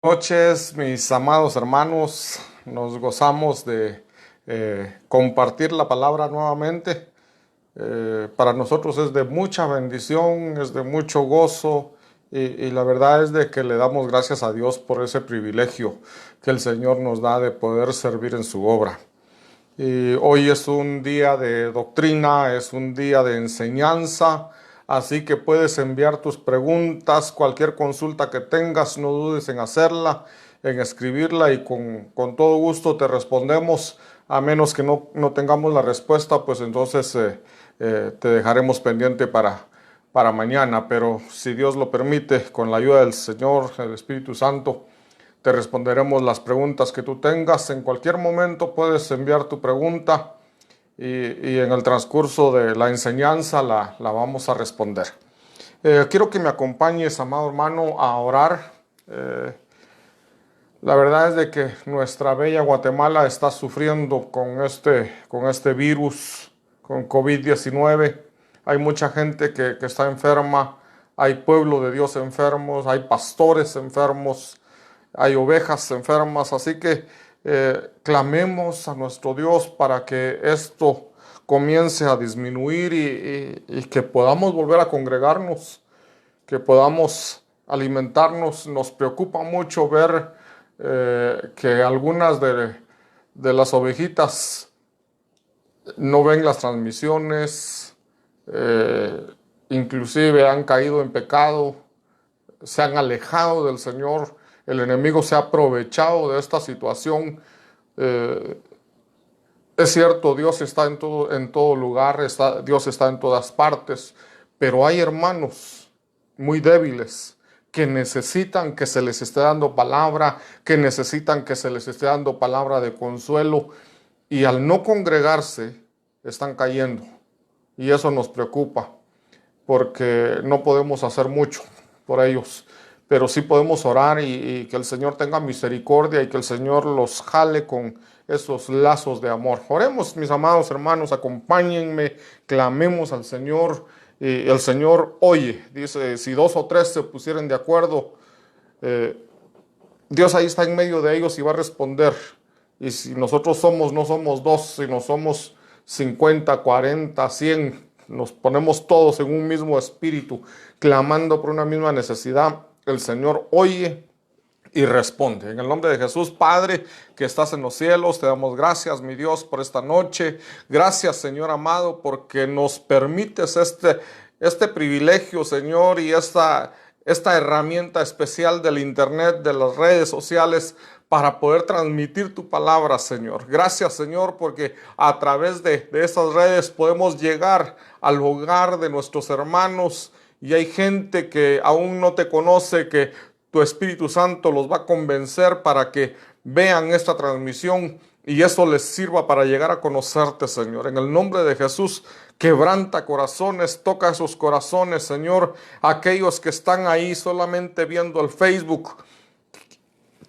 Noches, mis amados hermanos. Nos gozamos de compartir la palabra nuevamente. Para nosotros es de mucha bendición, es de mucho gozo y la verdad es de que le damos gracias a Dios por ese privilegio que el Señor nos da de poder servir en su obra. Y hoy es un día de doctrina, es un día de enseñanza, así que puedes enviar tus preguntas, cualquier consulta que tengas, no dudes en hacerla, en escribirla y con todo gusto te respondemos, a menos que no tengamos la respuesta, pues entonces te dejaremos pendiente para mañana, pero si Dios lo permite, con la ayuda del Señor, el Espíritu Santo, te responderemos las preguntas que tú tengas. En cualquier momento puedes enviar tu pregunta y en el transcurso de la enseñanza la vamos a responder. Quiero que me acompañes, amado hermano, a orar. La verdad es de que nuestra bella Guatemala está sufriendo con este virus, con COVID-19. Hay mucha gente que está enferma, hay pueblo de Dios enfermos, hay pastores enfermos, hay ovejas enfermas, así que clamemos a nuestro Dios para que esto comience a disminuir y que podamos volver a congregarnos, que podamos alimentarnos. Nos preocupa mucho ver que algunas de las ovejitas no ven las transmisiones, inclusive han caído en pecado, se han alejado del Señor. El enemigo se ha aprovechado de esta situación. Es cierto, Dios está en todo lugar, Dios está en todas partes, pero hay hermanos muy débiles que necesitan que se les esté dando palabra, que necesitan que se les esté dando palabra de consuelo, y al no congregarse están cayendo. Y eso nos preocupa, porque no podemos hacer mucho por ellos, pero sí podemos orar y que el Señor tenga misericordia y que el Señor los jale con esos lazos de amor. Oremos, mis amados hermanos, acompáñenme, clamemos al Señor. Y el Señor oye, dice, si dos o tres se pusieren de acuerdo, Dios ahí está en medio de ellos y va a responder. Y si nosotros no somos dos, sino somos 50, 40, 100, nos ponemos todos en un mismo espíritu, clamando por una misma necesidad, el Señor oye y responde. En el nombre de Jesús, Padre, que estás en los cielos, te damos gracias, mi Dios, por esta noche. Gracias, Señor amado, porque nos permites este privilegio, Señor, y esta herramienta especial del internet, de las redes sociales, para poder transmitir tu palabra, Señor. Gracias, Señor, porque a través de esas redes podemos llegar al hogar de nuestros hermanos, y hay gente que aún no te conoce, que tu Espíritu Santo los va a convencer para que vean esta transmisión y eso les sirva para llegar a conocerte, Señor. En el nombre de Jesús, quebranta corazones, toca esos corazones, Señor. Aquellos que están ahí solamente viendo el Facebook,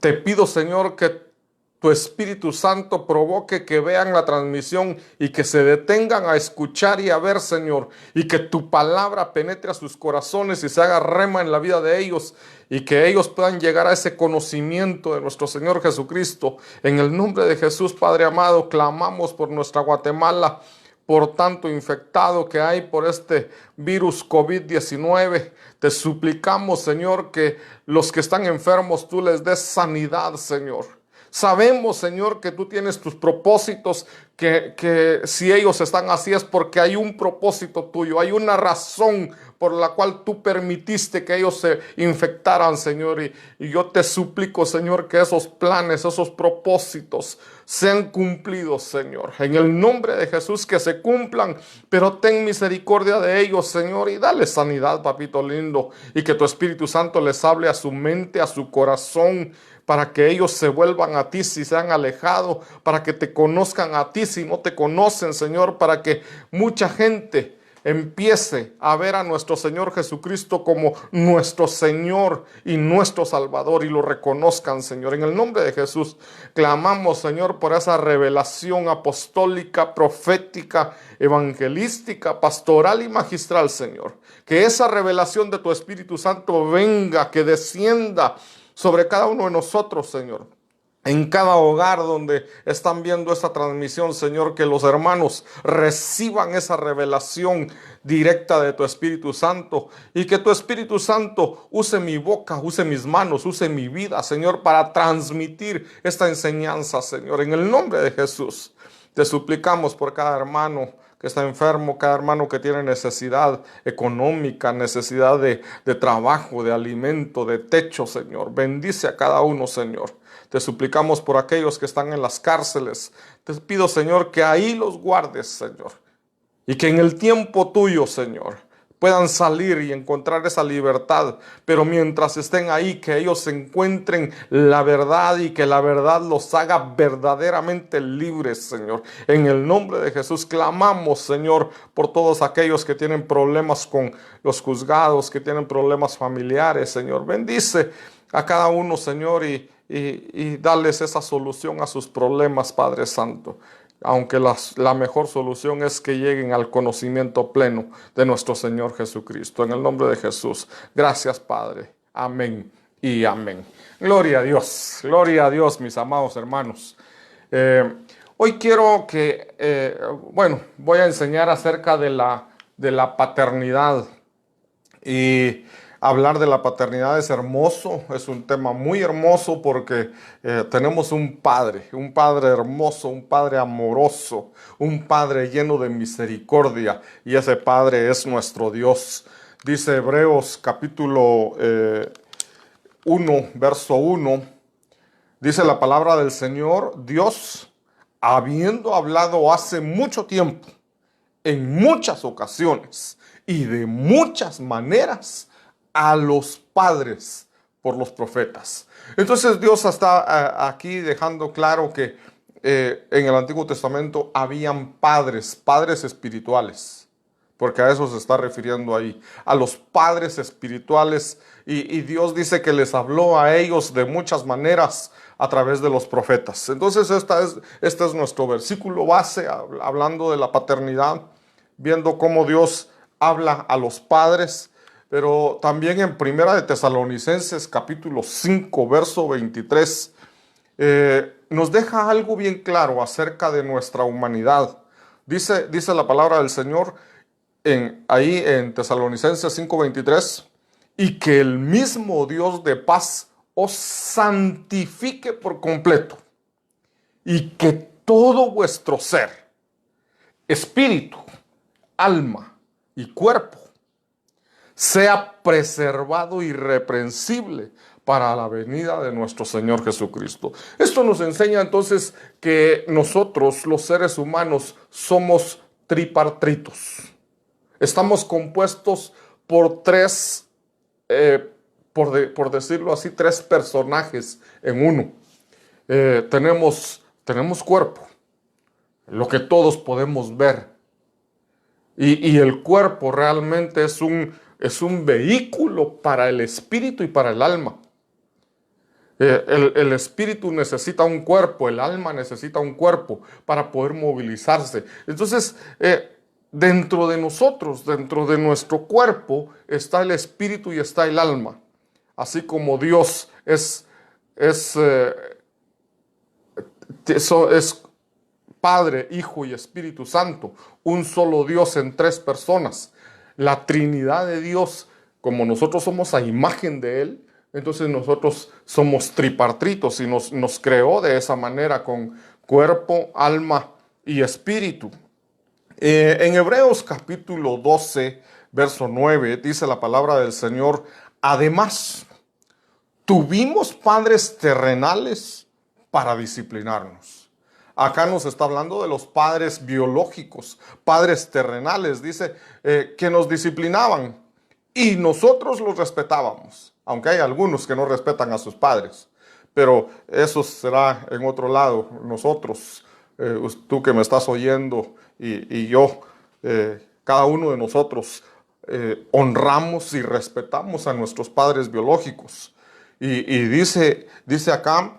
te pido, Señor, que tu Espíritu Santo provoque que vean la transmisión y que se detengan a escuchar y a ver, Señor, y que tu palabra penetre a sus corazones y se haga rema en la vida de ellos, y que ellos puedan llegar a ese conocimiento de nuestro Señor Jesucristo. En el nombre de Jesús, Padre amado, clamamos por nuestra Guatemala, por tanto infectado que hay por este virus COVID-19. Te suplicamos, Señor, que los que están enfermos tú les des sanidad, Señor. Sabemos, Señor, que tú tienes tus propósitos, que si ellos están así es porque hay un propósito tuyo, hay una razón por la cual tú permitiste que ellos se infectaran, Señor. Y yo te suplico, Señor, que esos planes, esos propósitos sean cumplidos, Señor. En el nombre de Jesús, que se cumplan, pero ten misericordia de ellos, Señor, y dale sanidad, papito lindo, y que tu Espíritu Santo les hable a su mente, a su corazón, para que ellos se vuelvan a ti si se han alejado, para que te conozcan a ti si no te conocen, Señor, para que mucha gente empiece a ver a nuestro Señor Jesucristo como nuestro Señor y nuestro Salvador y lo reconozcan, Señor. En el nombre de Jesús clamamos, Señor, por esa revelación apostólica, profética, evangelística, pastoral y magistral, Señor. Que esa revelación de tu Espíritu Santo venga, que descienda sobre cada uno de nosotros, Señor. En cada hogar donde están viendo esta transmisión, Señor, que los hermanos reciban esa revelación directa de tu Espíritu Santo y que tu Espíritu Santo use mi boca, use mis manos, use mi vida, Señor, para transmitir esta enseñanza, Señor. En el nombre de Jesús, te suplicamos por cada hermano que está enfermo, cada hermano que tiene necesidad económica, necesidad de trabajo, de alimento, de techo, Señor. Bendice a cada uno, Señor. Te suplicamos por aquellos que están en las cárceles. Te pido, Señor, que ahí los guardes, Señor. Y que en el tiempo tuyo, Señor, puedan salir y encontrar esa libertad. Pero mientras estén ahí, que ellos encuentren la verdad y que la verdad los haga verdaderamente libres, Señor. En el nombre de Jesús clamamos, Señor, por todos aquellos que tienen problemas con los juzgados, que tienen problemas familiares, Señor. Bendice a cada uno, Señor, y darles esa solución a sus problemas, Padre Santo. Aunque la mejor solución es que lleguen al conocimiento pleno de nuestro Señor Jesucristo. En el nombre de Jesús. Gracias, Padre. Amén y amén. Gloria a Dios, mis amados hermanos. Hoy quiero que, voy a enseñar acerca de la paternidad. Y hablar de la paternidad es hermoso, es un tema muy hermoso porque tenemos un padre hermoso, un padre amoroso, un padre lleno de misericordia, y ese padre es nuestro Dios. Dice Hebreos capítulo 1, verso 1, dice la palabra del Señor: Dios, habiendo hablado hace mucho tiempo, en muchas ocasiones y de muchas maneras, a los padres por los profetas. Entonces Dios está aquí dejando claro que en el Antiguo Testamento habían padres espirituales, porque a eso se está refiriendo ahí, a los padres espirituales, y Dios dice que les habló a ellos de muchas maneras a través de los profetas. Entonces este es nuestro versículo base, hablando de la paternidad, viendo cómo Dios habla a los padres. Pero también en Primera de Tesalonicenses capítulo 5, verso 23, nos deja algo bien claro acerca de nuestra humanidad. Dice la palabra del Señor ahí en Tesalonicenses 5, 23, y que el mismo Dios de paz os santifique por completo, y que todo vuestro ser, espíritu, alma y cuerpo, sea preservado irreprensible para la venida de nuestro Señor Jesucristo. Esto nos enseña entonces que nosotros, los seres humanos, somos tripartitos. Estamos compuestos por tres, por decirlo así, tres personajes en uno. Tenemos cuerpo, lo que todos podemos ver. Y el cuerpo realmente es un vehículo para el espíritu y para el alma. El espíritu necesita un cuerpo, el alma necesita un cuerpo para poder movilizarse. Entonces, dentro de nosotros, dentro de nuestro cuerpo, está el espíritu y está el alma. Así como Dios es Padre, Hijo y Espíritu Santo, un solo Dios en tres personas. La Trinidad de Dios, como nosotros somos a imagen de Él, entonces nosotros somos tripartitos y nos creó de esa manera, con cuerpo, alma y espíritu. En Hebreos capítulo 12, verso 9, dice la palabra del Señor: además, tuvimos padres terrenales para disciplinarnos. Acá nos está hablando de los padres biológicos, padres terrenales, dice, que nos disciplinaban y nosotros los respetábamos, aunque hay algunos que no respetan a sus padres, pero eso será en otro lado. Nosotros, tú que me estás oyendo y yo, cada uno de nosotros honramos y respetamos a nuestros padres biológicos. Y dice acá: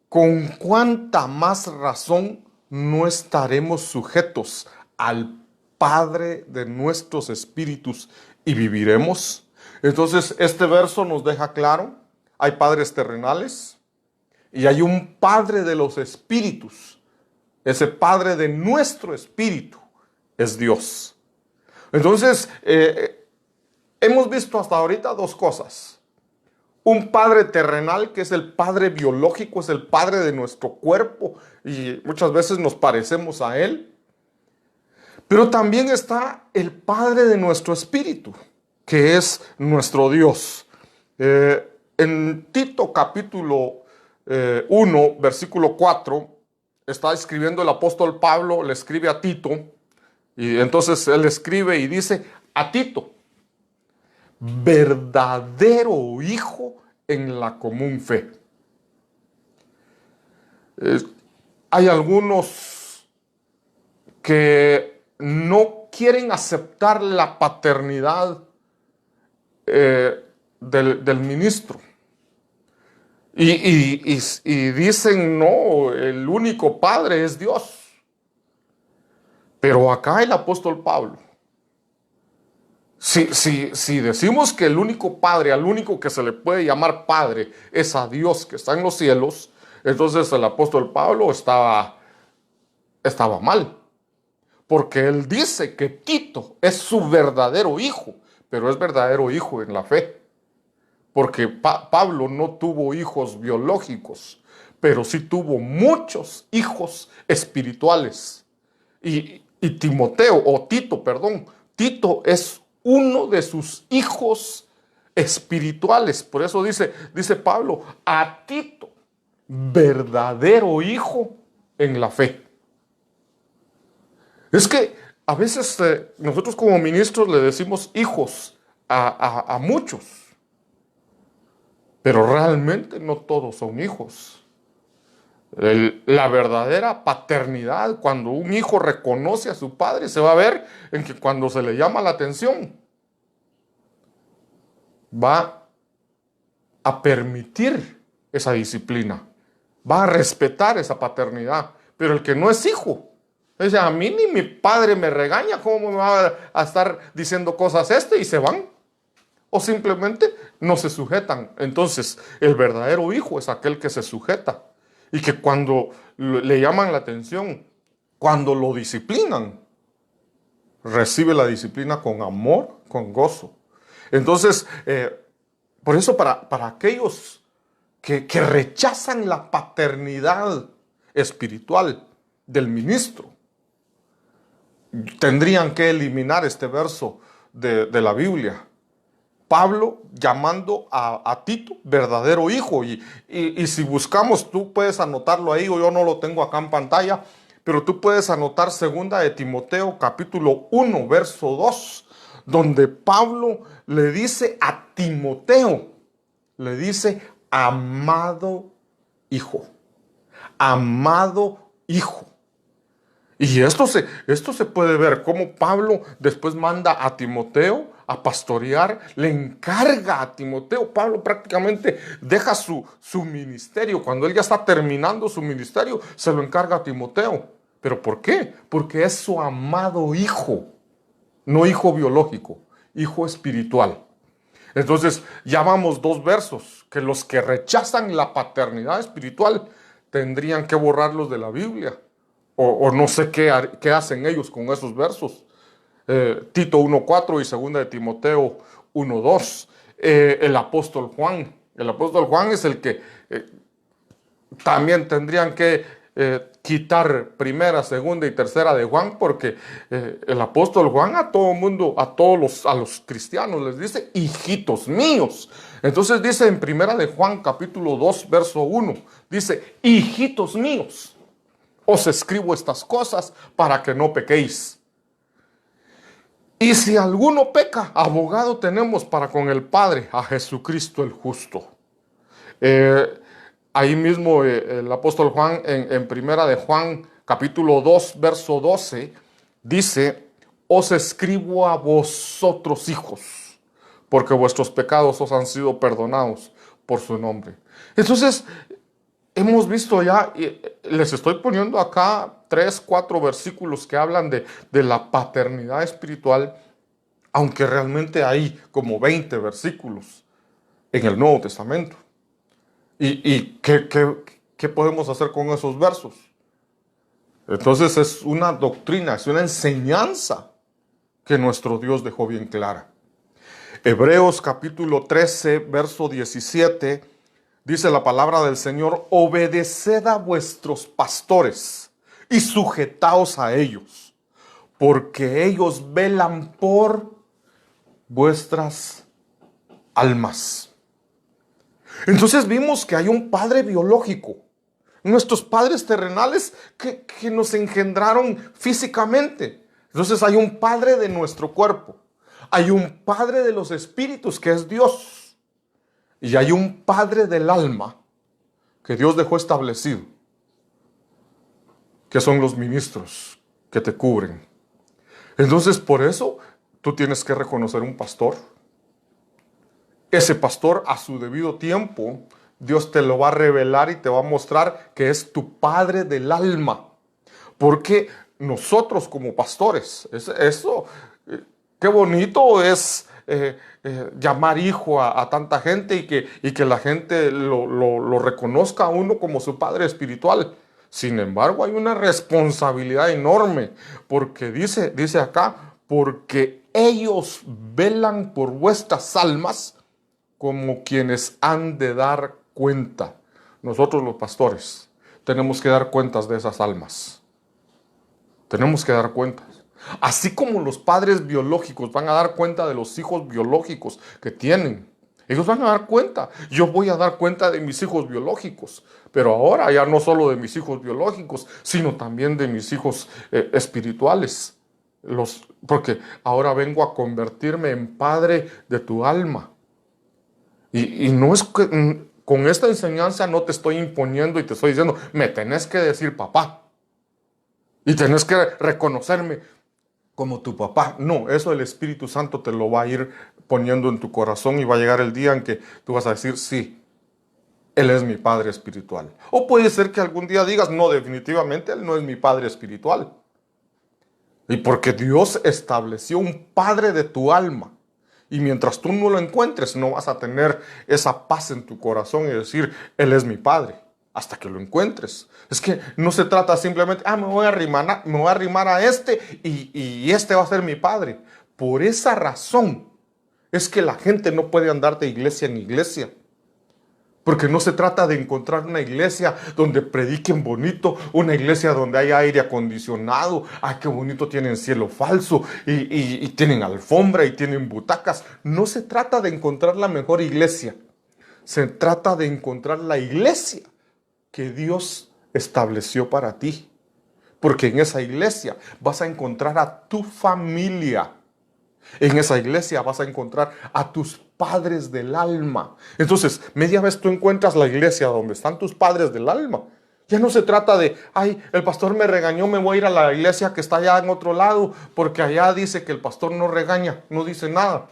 ¿con cuánta más razón no estaremos sujetos al Padre de nuestros espíritus y viviremos? Entonces, este verso nos deja claro hay padres terrenales y hay un Padre de los espíritus. Ese Padre de nuestro espíritu es Dios. Entonces, hemos visto hasta ahorita dos cosas. Un padre terrenal, que es el padre biológico, es el padre de nuestro cuerpo y muchas veces nos parecemos a él. Pero también está el padre de nuestro espíritu, que es nuestro Dios. En Tito capítulo 1, versículo 4, está escribiendo el apóstol Pablo, le escribe a Tito, y entonces él escribe y dice: a Tito, verdadero hijo en la común fe. Hay algunos que no quieren aceptar la paternidad del ministro. Y dicen: no, el único padre es Dios. Pero acá el apóstol Pablo, si decimos que el único padre, al único que se le puede llamar padre, es a Dios que está en los cielos, entonces el apóstol Pablo estaba mal. Porque él dice que Tito es su verdadero hijo, pero es verdadero hijo en la fe. Porque Pablo no tuvo hijos biológicos, pero sí tuvo muchos hijos espirituales. Y Timoteo, o Tito, perdón, Tito es uno de sus hijos espirituales. Por eso dice Pablo: a Tito, verdadero hijo en la fe. Es que a veces nosotros como ministros le decimos hijos a muchos, pero realmente no todos son hijos. La verdadera paternidad, cuando un hijo reconoce a su padre, se va a ver en que cuando se le llama la atención, va a permitir esa disciplina, va a respetar esa paternidad. Pero el que no es hijo, dice: a mí ni mi padre me regaña, ¿cómo me va a estar diciendo cosas y se van? O simplemente no se sujetan. Entonces, el verdadero hijo es aquel que se sujeta y que cuando le llaman la atención, cuando lo disciplinan, recibe la disciplina con amor, con gozo. Entonces, por eso para aquellos que rechazan la paternidad espiritual del ministro, tendrían que eliminar este verso de la Biblia. Pablo llamando a Tito verdadero hijo. Y si buscamos, tú puedes anotarlo ahí, o yo no lo tengo acá en pantalla, pero tú puedes anotar 2 de Timoteo capítulo 1, verso 2, donde Pablo le dice a Timoteo, le dice: amado hijo, amado hijo. Y esto se puede ver cómo Pablo después manda a Timoteo a pastorear, le encarga a Timoteo. Pablo prácticamente deja su ministerio. Cuando él ya está terminando su ministerio, se lo encarga a Timoteo. ¿Pero por qué? Porque es su amado hijo, no hijo biológico, hijo espiritual. Entonces ya vamos 2 versos, que los que rechazan la paternidad espiritual tendrían que borrarlos de la Biblia. O no sé qué hacen ellos con esos versos. Tito 1.4 y 2 de Timoteo 1.2. El apóstol Juan. El apóstol Juan es el que también tendrían que quitar 1, 2 y 3 de Juan, porque el apóstol Juan a todo mundo, a los cristianos les dice: hijitos míos. Entonces dice en 1 de Juan capítulo 2 verso 1, dice: hijitos míos, os escribo estas cosas para que no pequéis. Y si alguno peca, abogado tenemos para con el Padre, a Jesucristo el justo. Ahí mismo el apóstol Juan en 1 de Juan capítulo 2 verso 12 dice: os escribo a vosotros, hijos, porque vuestros pecados os han sido perdonados por su nombre. Entonces hemos visto ya, les estoy poniendo acá 3, 4 versículos que hablan de la paternidad espiritual, aunque realmente hay como 20 versículos en el Nuevo Testamento. ¿Y qué podemos hacer con esos versos? Entonces es una doctrina, es una enseñanza que nuestro Dios dejó bien clara. Hebreos capítulo 13, verso 17, dice la palabra del Señor: obedeced a vuestros pastores y sujetaos a ellos, porque ellos velan por vuestras almas. Entonces vimos que hay un padre biológico, nuestros padres terrenales que nos engendraron físicamente. Entonces hay un padre de nuestro cuerpo, hay un padre de los espíritus que es Dios, y hay un padre del alma que Dios dejó establecido, que son los ministros que te cubren. Entonces por eso tú tienes que reconocer un pastor. Ese pastor, a su debido tiempo, Dios te lo va a revelar y te va a mostrar que es tu padre del alma. Porque nosotros como pastores, qué bonito es llamar hijo a tanta gente y que la gente lo reconozca a uno como su padre espiritual. Sin embargo, hay una responsabilidad enorme, porque dice acá, porque ellos velan por vuestras almas como quienes han de dar cuenta. Nosotros los pastores tenemos que dar cuentas de esas almas. Tenemos que dar cuentas. Así como los padres biológicos van a dar cuenta de los hijos biológicos que tienen. Ellos van a dar cuenta. Yo voy a dar cuenta de mis hijos biológicos. Pero ahora ya no solo de mis hijos biológicos, sino también de mis hijos espirituales. Porque ahora vengo a convertirme en padre de tu alma. Y no es que con esta enseñanza no te estoy imponiendo y te estoy diciendo, me tenés que decir papá. Y tenés que reconocerme como tu papá. No, eso el Espíritu Santo te lo va a ir poniendo en tu corazón y va a llegar el día en que tú vas a decir, sí, Él es mi Padre espiritual. O puede ser que algún día digas, no, definitivamente Él no es mi Padre espiritual. Y porque Dios estableció un Padre de tu alma. Y mientras tú no lo encuentres, no vas a tener esa paz en tu corazón y decir, Él es mi Padre, hasta que lo encuentres. Es que no se trata simplemente, me voy a arrimar a este y este va a ser mi Padre. Por esa razón es que la gente no puede andar de iglesia en iglesia. Porque no se trata de encontrar una iglesia donde prediquen bonito, una iglesia donde haya aire acondicionado, ay, qué bonito, tienen cielo falso, y tienen alfombra y tienen butacas. No se trata de encontrar la mejor iglesia, se trata de encontrar la iglesia que Dios estableció para ti. Porque en esa iglesia vas a encontrar a tu familia. En esa iglesia vas a encontrar a tus padres del alma. Entonces, media vez tú encuentras la iglesia donde están tus padres del alma. Ya no se trata de, ay, el pastor me regañó, me voy a ir a la iglesia que está allá en otro lado, porque allá dice que el pastor no regaña, no dice nada.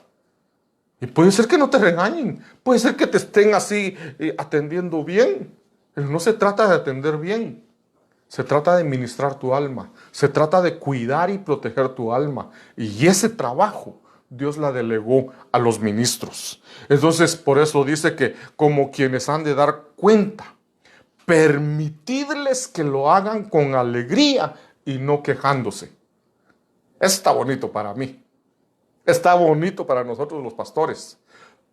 Y puede ser que no te regañen, puede ser que te estén así atendiendo bien, pero no se trata de atender bien. Se trata de ministrar tu alma. Se trata de cuidar y proteger tu alma. Y ese trabajo Dios la delegó a los ministros. Entonces, por eso dice que como quienes han de dar cuenta, permitidles que lo hagan con alegría y no quejándose. Eso está bonito para mí. Está bonito para nosotros los pastores.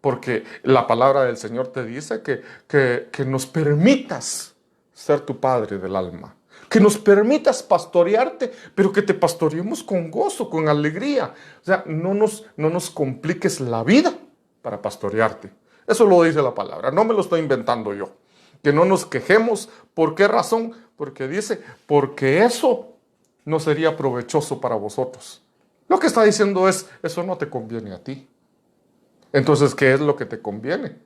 Porque la palabra del Señor te dice que nos permitas ser tu padre del alma. Que nos permitas pastorearte, pero que te pastoreemos con gozo, con alegría. O sea, no nos compliques la vida para pastorearte. Eso lo dice la palabra, no me lo estoy inventando yo. Que no nos quejemos. ¿Por qué razón? Porque dice, porque eso no sería provechoso para vosotros. Lo que está diciendo es, eso no te conviene a ti. Entonces, ¿qué es lo que te conviene?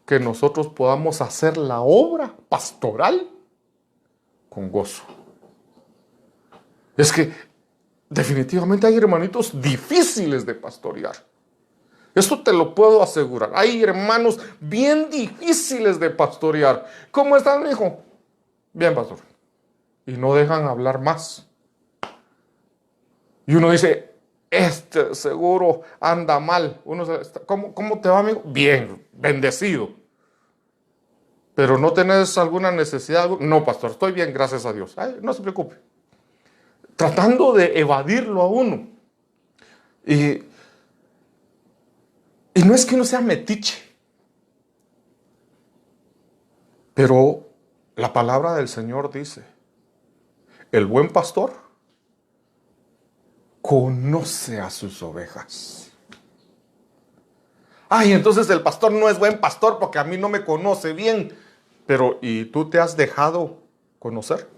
Que nosotros podamos hacer la obra pastoral con gozo. Es que definitivamente hay hermanitos difíciles de pastorear. Eso te lo puedo asegurar. Hay hermanos bien difíciles de pastorear. ¿Cómo están, hijo? Bien, pastor. Y no dejan hablar más. Y uno dice, este seguro anda mal. ¿Cómo te va, amigo? Bien, bendecido. pero no tenés alguna necesidad. No, pastor, estoy bien, gracias a Dios. Ay, no se preocupe. Tratando de evadirlo a uno. Y no es que uno sea metiche, pero la palabra del Señor dice, el buen pastor conoce a sus ovejas. Ay, entonces el pastor no es buen pastor porque a mí no me conoce bien. Pero, ¿y tú te has dejado conocer?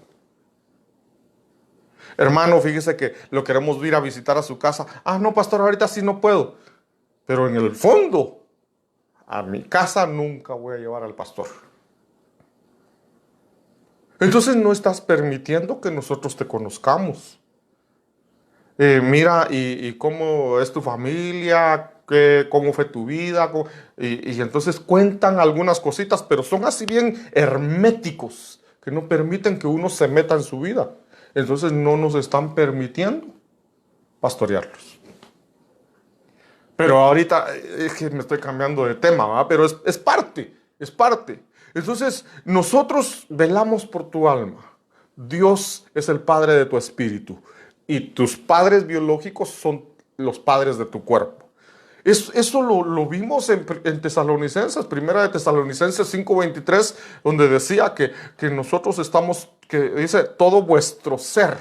Hermano, fíjese que lo queremos ir a visitar a su casa. Ah, no, pastor, ahorita sí no puedo. Pero en el fondo, a mi casa nunca voy a llevar al pastor. Entonces no estás permitiendo que nosotros te conozcamos. Mira, y cómo es tu familia, cómo fue tu vida. Y entonces cuentan algunas cositas, pero son así bien herméticos, que no permiten que uno se meta en su vida. Entonces no nos están permitiendo pastorearlos. Pero ahorita es que me estoy cambiando de tema, ¿verdad? Pero es parte, es parte. Entonces nosotros velamos por tu alma. Dios es el Padre de tu espíritu. Y tus padres biológicos son los padres de tu cuerpo. Eso lo vimos en Tesalonicenses, primera de Tesalonicenses 5:23, donde decía que nosotros estamos, que dice, todo vuestro ser,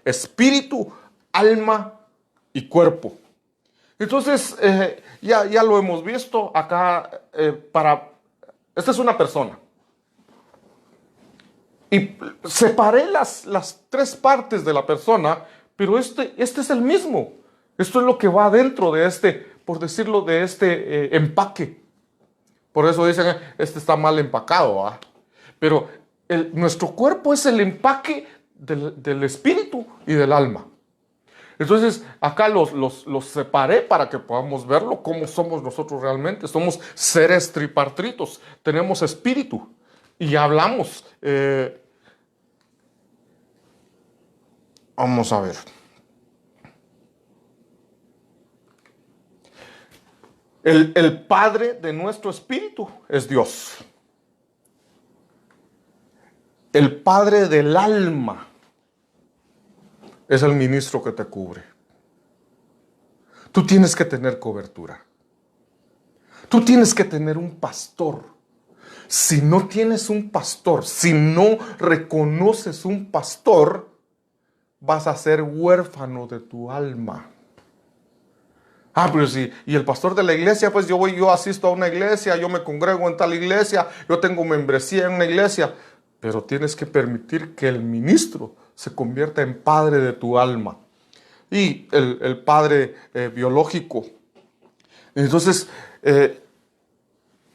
espíritu, alma y cuerpo. Entonces, ya lo hemos visto acá, esta es una persona. Y separé las tres partes de la persona, pero este es el mismo. Esto es lo que va dentro de este, por decirlo, de este empaque. Por eso dicen, este está mal empacado, ¿ah? Pero nuestro cuerpo es el empaque del espíritu y del alma. Entonces, acá los separé para que podamos verlo, cómo somos nosotros realmente. Somos seres tripartitos, tenemos espíritu. Y hablamos... Vamos a ver. El padre de nuestro espíritu es Dios. El padre del alma es el ministro que te cubre. Tú tienes que tener cobertura. Tú tienes que tener un pastor. Si no tienes un pastor, si no reconoces un pastor, vas a ser huérfano de tu alma. Ah, pero sí, y el pastor de la iglesia, pues yo asisto a una iglesia, yo me congrego en tal iglesia, yo tengo membresía en una iglesia, pero tienes que permitir que el ministro se convierta en padre de tu alma. Y el padre biológico. Entonces,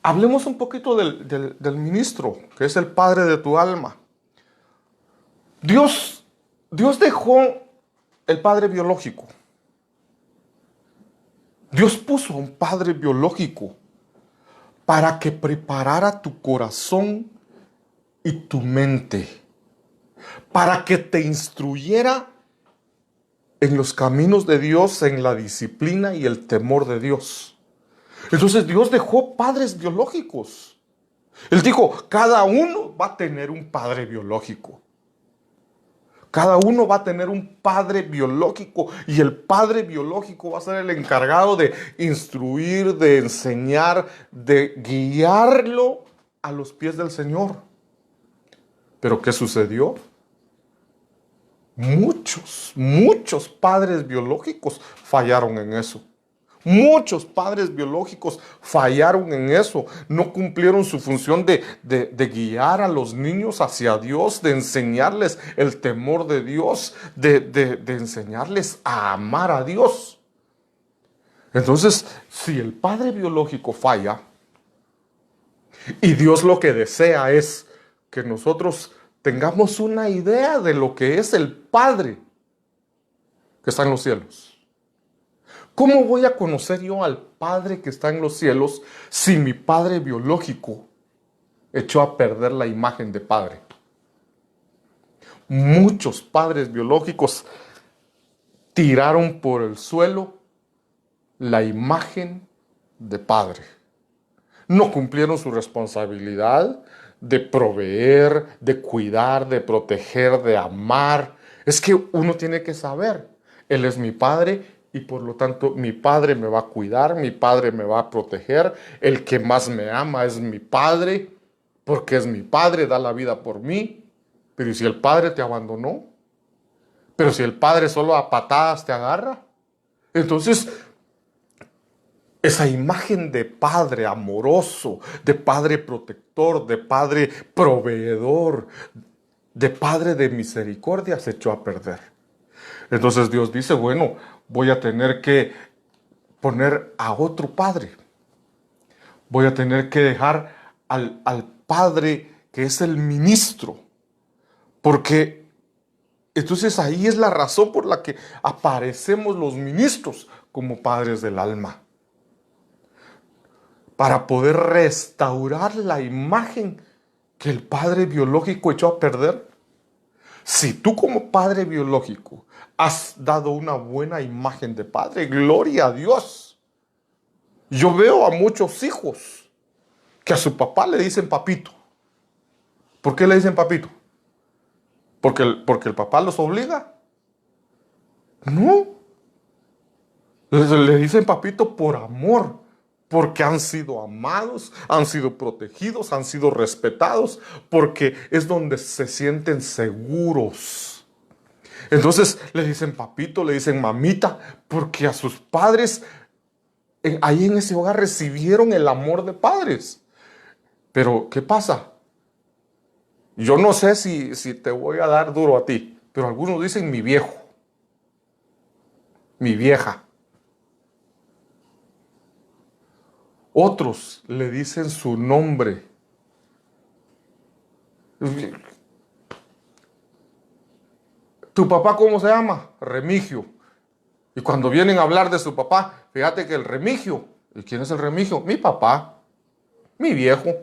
hablemos un poquito del ministro, que es el padre de tu alma. Dios dejó el padre biológico. Dios puso un padre biológico para que preparara tu corazón y tu mente, para que te instruyera en los caminos de Dios, en la disciplina y el temor de Dios. Entonces Dios dejó padres biológicos. Él dijo, cada uno va a tener un padre biológico. Cada uno va a tener un padre biológico y el padre biológico va a ser el encargado de instruir, de enseñar, de guiarlo a los pies del Señor. ¿Pero qué sucedió? Muchos padres biológicos fallaron en eso. Muchos padres biológicos fallaron en eso, no cumplieron su función de guiar a los niños hacia Dios, de enseñarles el temor de Dios, de enseñarles a amar a Dios. Entonces, si el padre biológico falla, y Dios lo que desea es que nosotros tengamos una idea de lo que es el Padre que está en los cielos. ¿Cómo voy a conocer yo al Padre que está en los cielos si mi padre biológico echó a perder la imagen de padre? Muchos padres biológicos tiraron por el suelo la imagen de padre. No cumplieron su responsabilidad de proveer, de cuidar, de proteger, de amar. Es que uno tiene que saber, Él es mi Padre y por lo tanto mi Padre me va a cuidar, mi Padre me va a proteger. El que más me ama es mi Padre, porque es mi Padre, da la vida por mí. Pero ¿y si el Padre te abandonó? Pero si el Padre solo a patadas te agarra. Entonces, esa imagen de Padre amoroso, de Padre protector, de Padre proveedor, de Padre de misericordia se echó a perder. Entonces Dios dice, bueno, voy a tener que poner a otro Padre. Voy a tener que dejar al Padre que es el ministro. Porque entonces ahí es la razón por la que aparecemos los ministros como padres del alma. Para poder restaurar la imagen que el padre biológico echó a perder. Si tú como padre biológico has dado una buena imagen de padre, gloria a Dios. Yo veo a muchos hijos que a su papá le dicen papito. ¿Por qué le dicen papito? ¿Porque el papá los obliga? No. Le dicen papito por amor. Porque han sido amados, han sido protegidos, han sido respetados, porque es donde se sienten seguros. Entonces le dicen papito, le dicen mamita, porque a sus padres ahí en ese hogar recibieron el amor de padres. Pero, ¿qué pasa? Yo no sé si te voy a dar duro a ti, pero algunos dicen mi viejo, mi vieja. Otros le dicen su nombre. ¿Tu papá cómo se llama? Remigio. Y cuando vienen a hablar de su papá, fíjate que el Remigio. ¿Y quién es el Remigio? Mi papá, mi viejo.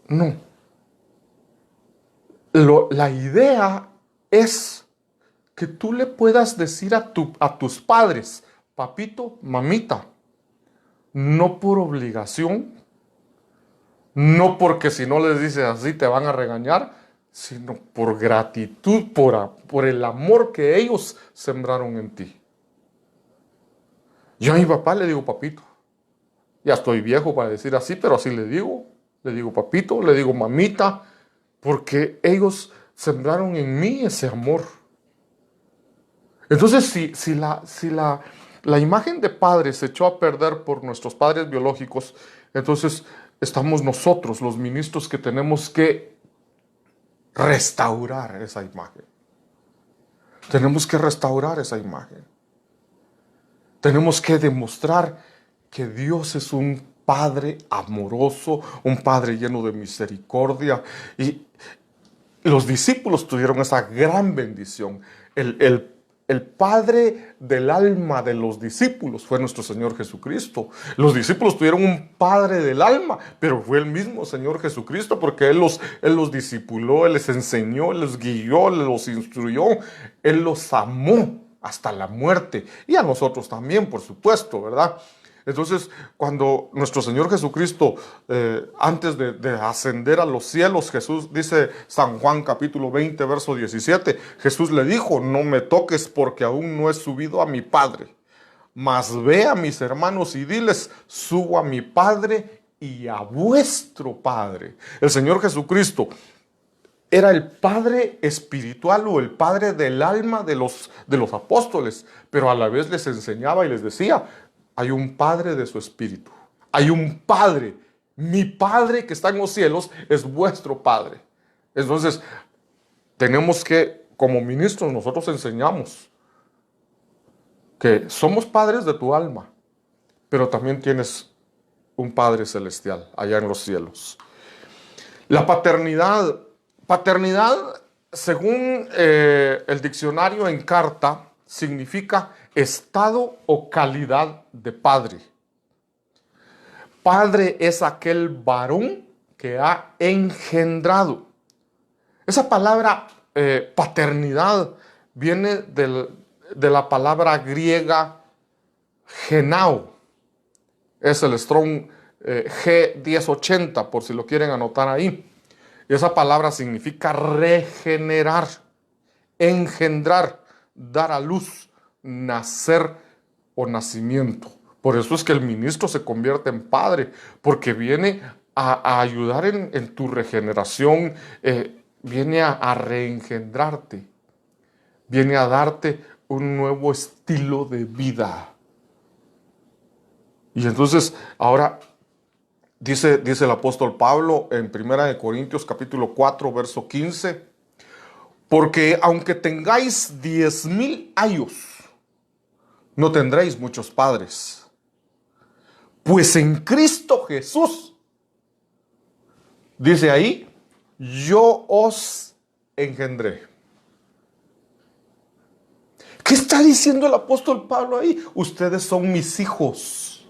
No. La idea es que tú le puedas decir a tus padres, papito, mamita, no por obligación, no porque si no les dices así te van a regañar, sino por gratitud, por el amor que ellos sembraron en ti. Yo a mi papá le digo papito. Ya estoy viejo para decir así, pero así le digo. Le digo papito, le digo mamita, porque ellos sembraron en mí ese amor. Entonces, si la imagen de padre se echó a perder por nuestros padres biológicos, entonces estamos nosotros, los ministros, que tenemos que restaurar esa imagen. Tenemos que restaurar esa imagen. Tenemos que demostrar que Dios es un Padre amoroso, un Padre lleno de misericordia. Y los discípulos tuvieron esa gran bendición. El Padre del alma de los discípulos fue nuestro Señor Jesucristo. Los discípulos tuvieron un Padre del alma, pero fue el mismo Señor Jesucristo, porque Él los discipuló, Él les enseñó, Él los guió, Él los instruyó, Él los amó hasta la muerte. Y a nosotros también, por supuesto, ¿verdad? Entonces, cuando nuestro Señor Jesucristo, antes de ascender a los cielos, Jesús, dice San Juan capítulo 20, verso 17, Jesús le dijo, no me toques porque aún no he subido a mi Padre, mas ve a mis hermanos y diles, subo a mi Padre y a vuestro Padre. El Señor Jesucristo era el Padre espiritual o el Padre del alma de los apóstoles, pero a la vez les enseñaba y les decía, hay un Padre de su espíritu. Hay un Padre. Mi Padre que está en los cielos es vuestro Padre. Entonces, tenemos que, como ministros, nosotros enseñamos que somos padres de tu alma, pero también tienes un Padre celestial allá en los cielos. La paternidad, según el diccionario Encarta, significa estado o calidad de padre. Padre es aquel varón que ha engendrado. Esa palabra paternidad viene de la palabra griega genao. Es el Strong G1080, por si lo quieren anotar ahí. Esa palabra significa regenerar, engendrar, dar a luz, nacer o nacimiento. Por eso es que el ministro se convierte en padre, porque viene a ayudar en tu regeneración, viene a reengendrarte, viene a darte un nuevo estilo de vida. Y entonces ahora dice el apóstol Pablo en 1 Corintios capítulo 4, verso 15, porque aunque tengáis 10,000 años, no tendréis muchos padres. Pues en Cristo Jesús, dice ahí, yo os engendré. ¿Qué está diciendo el apóstol Pablo ahí? Ustedes son mis hijos.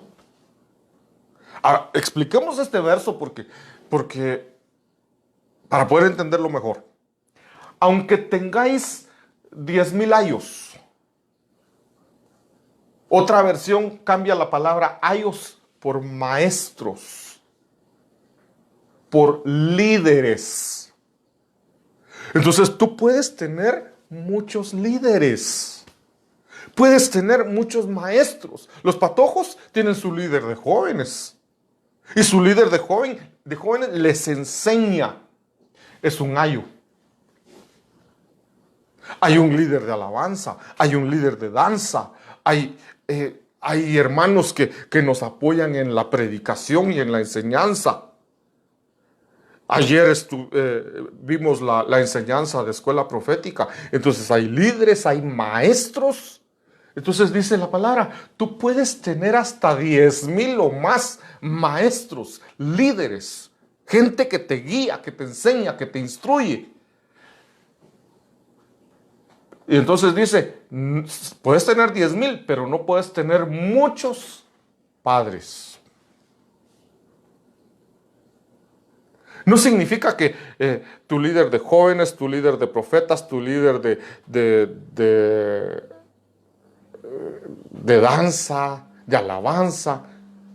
Ahora, expliquemos este verso porque para poder entenderlo mejor. Aunque tengáis 10,000 años, otra versión cambia la palabra ayos por maestros, por líderes. Entonces tú puedes tener muchos líderes, puedes tener muchos maestros. Los patojos tienen su líder de jóvenes y su líder de jóvenes les enseña. Es un ayo. Hay un líder de alabanza, hay un líder de danza, hay hermanos que nos apoyan en la predicación y en la enseñanza. Ayer vimos la enseñanza de escuela profética. Entonces hay líderes, hay maestros. Entonces dice la palabra, tú puedes tener hasta 10,000 o más maestros, líderes, gente que te guía, que te enseña, que te instruye. Y entonces dice, puedes tener 10,000, pero no puedes tener muchos padres. No significa que tu líder de jóvenes, tu líder de profetas, tu líder de danza, de alabanza,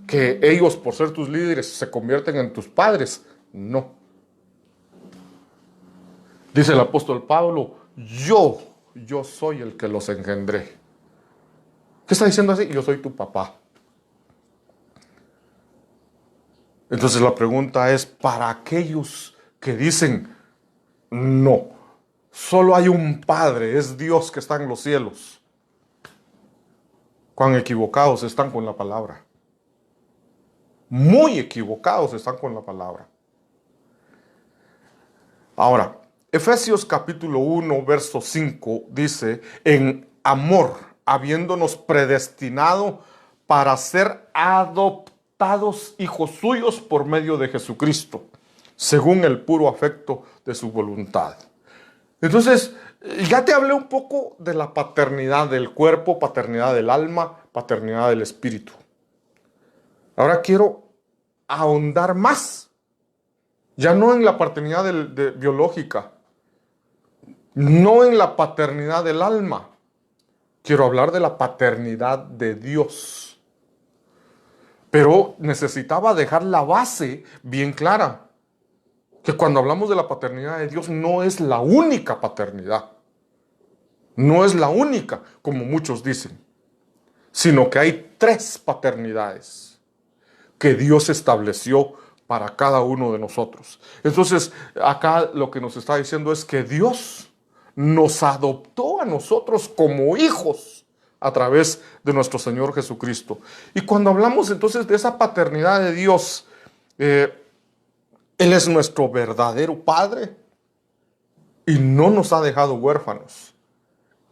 que ellos por ser tus líderes se convierten en tus padres. No. Dice el apóstol Pablo, yo soy el que los engendré. ¿Qué está diciendo así? Yo soy tu papá. Entonces la pregunta es para aquellos que dicen, no, solo hay un Padre, es Dios que está en los cielos. Cuán equivocados están con la palabra. Muy equivocados están con la palabra. Ahora, Efesios capítulo 1, verso 5 dice, en amor, habiéndonos predestinado para ser adoptados hijos suyos por medio de Jesucristo, según el puro afecto de su voluntad. Entonces, ya te hablé un poco de la paternidad del cuerpo, paternidad del alma, paternidad del espíritu. Ahora quiero ahondar más, ya no en la paternidad biológica, no en la paternidad del alma. Quiero hablar de la paternidad de Dios. Pero necesitaba dejar la base bien clara. Que cuando hablamos de la paternidad de Dios no es la única paternidad. No es la única, como muchos dicen. Sino que hay 3 paternidades que Dios estableció para cada uno de nosotros. Entonces, acá lo que nos está diciendo es que Dios nos adoptó a nosotros como hijos a través de nuestro Señor Jesucristo. Y cuando hablamos entonces de esa paternidad de Dios, Él es nuestro verdadero Padre y no nos ha dejado huérfanos.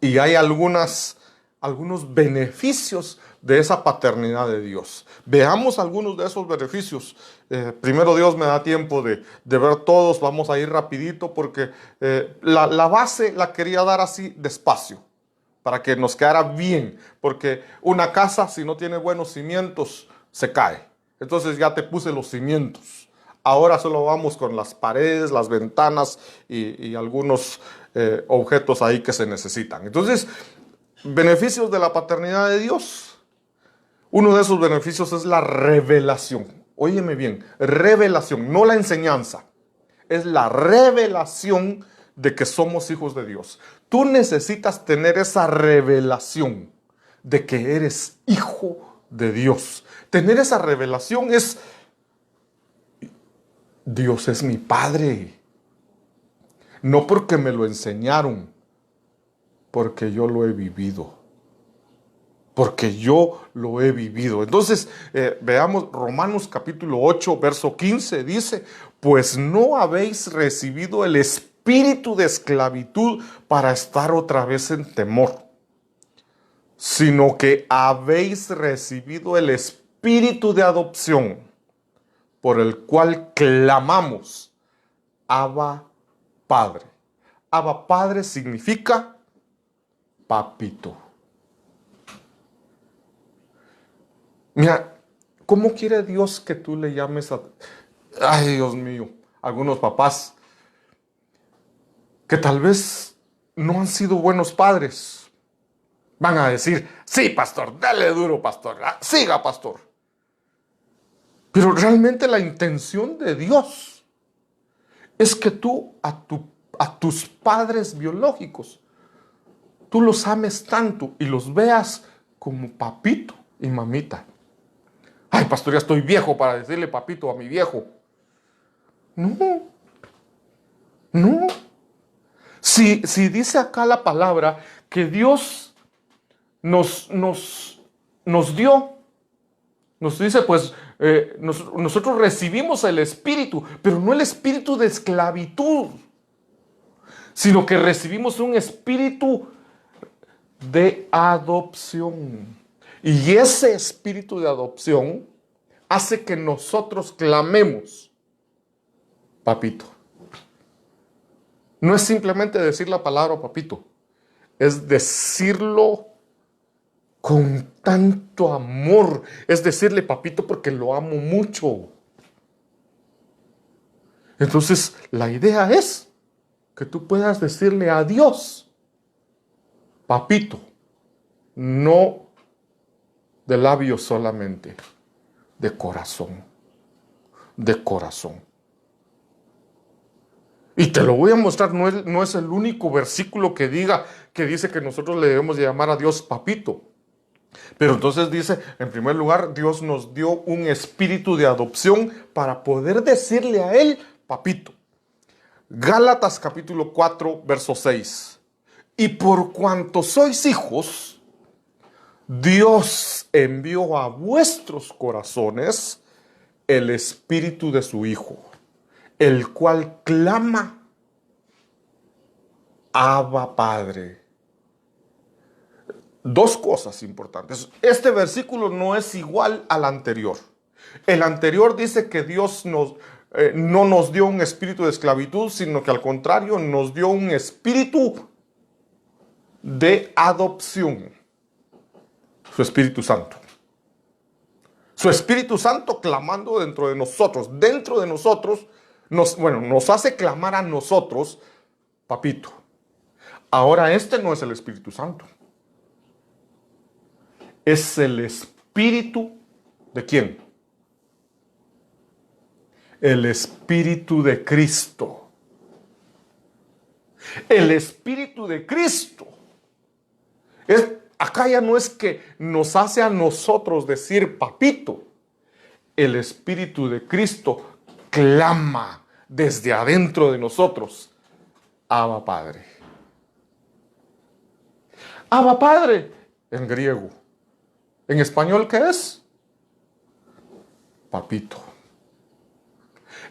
Y hay algunos beneficios de esa paternidad de Dios. Veamos algunos de esos beneficios. Primero Dios me da tiempo de ver todos. Vamos a ir rapidito porque la base la quería dar así despacio para que nos quedara bien. Porque una casa si no tiene buenos cimientos se cae. Entonces ya te puse los cimientos. Ahora solo vamos con las paredes, las ventanas y algunos objetos ahí que se necesitan. Entonces, beneficios de la paternidad de Dios. Uno de esos beneficios es la revelación. Óyeme bien, revelación, no la enseñanza. Es la revelación de que somos hijos de Dios. Tú necesitas tener esa revelación de que eres hijo de Dios. Tener esa revelación es: Dios es mi Padre. No porque me lo enseñaron, porque yo lo he vivido. Porque yo lo he vivido. Entonces, veamos Romanos capítulo 8, verso 15, dice: pues no habéis recibido el espíritu de esclavitud para estar otra vez en temor, sino que habéis recibido el espíritu de adopción, por el cual clamamos: Abba Padre. Abba Padre significa papito. Mira, ¿cómo quiere Dios que tú le llames a... Ay, Dios mío, algunos papás que tal vez no han sido buenos padres van a decir: sí, pastor, dale duro, pastor, siga, pastor. Pero realmente la intención de Dios es que tú a tus padres biológicos, tú los ames tanto y los veas como papito y mamita. Ay, pastor, ya estoy viejo para decirle papito a mi viejo. No, no. Si dice acá la palabra que Dios nos dio, nos dice, pues, nosotros recibimos el espíritu, pero no el espíritu de esclavitud, sino que recibimos un espíritu de adopción. Y ese espíritu de adopción hace que nosotros clamemos: papito. No es simplemente decir la palabra papito, es decirlo con tanto amor. Es decirle papito porque lo amo mucho. Entonces, la idea es que tú puedas decirle a Dios papito, no de labios solamente, de corazón, de corazón. Y te lo voy a mostrar, no es el único versículo que dice que nosotros le debemos llamar a Dios papito. Pero entonces dice, en primer lugar, Dios nos dio un espíritu de adopción para poder decirle a Él papito. Gálatas capítulo 4, verso 6. Y por cuanto sois hijos, Dios envió a vuestros corazones el espíritu de su Hijo, el cual clama: Abba Padre. Dos cosas importantes. Este versículo no es igual al anterior. El anterior dice que Dios no nos dio un espíritu de esclavitud, sino que al contrario nos dio un espíritu de adopción. Su Espíritu Santo. Su Espíritu Santo clamando dentro de nosotros. Dentro de nosotros nos hace clamar a nosotros papito. Ahora este no es el Espíritu Santo. Es el Espíritu ¿de quién? El Espíritu de Cristo. El Espíritu de Cristo. Acá ya no es que nos hace a nosotros decir papito. El Espíritu de Cristo clama desde adentro de nosotros: Abba Padre. Abba Padre en griego. ¿En español qué es? Papito.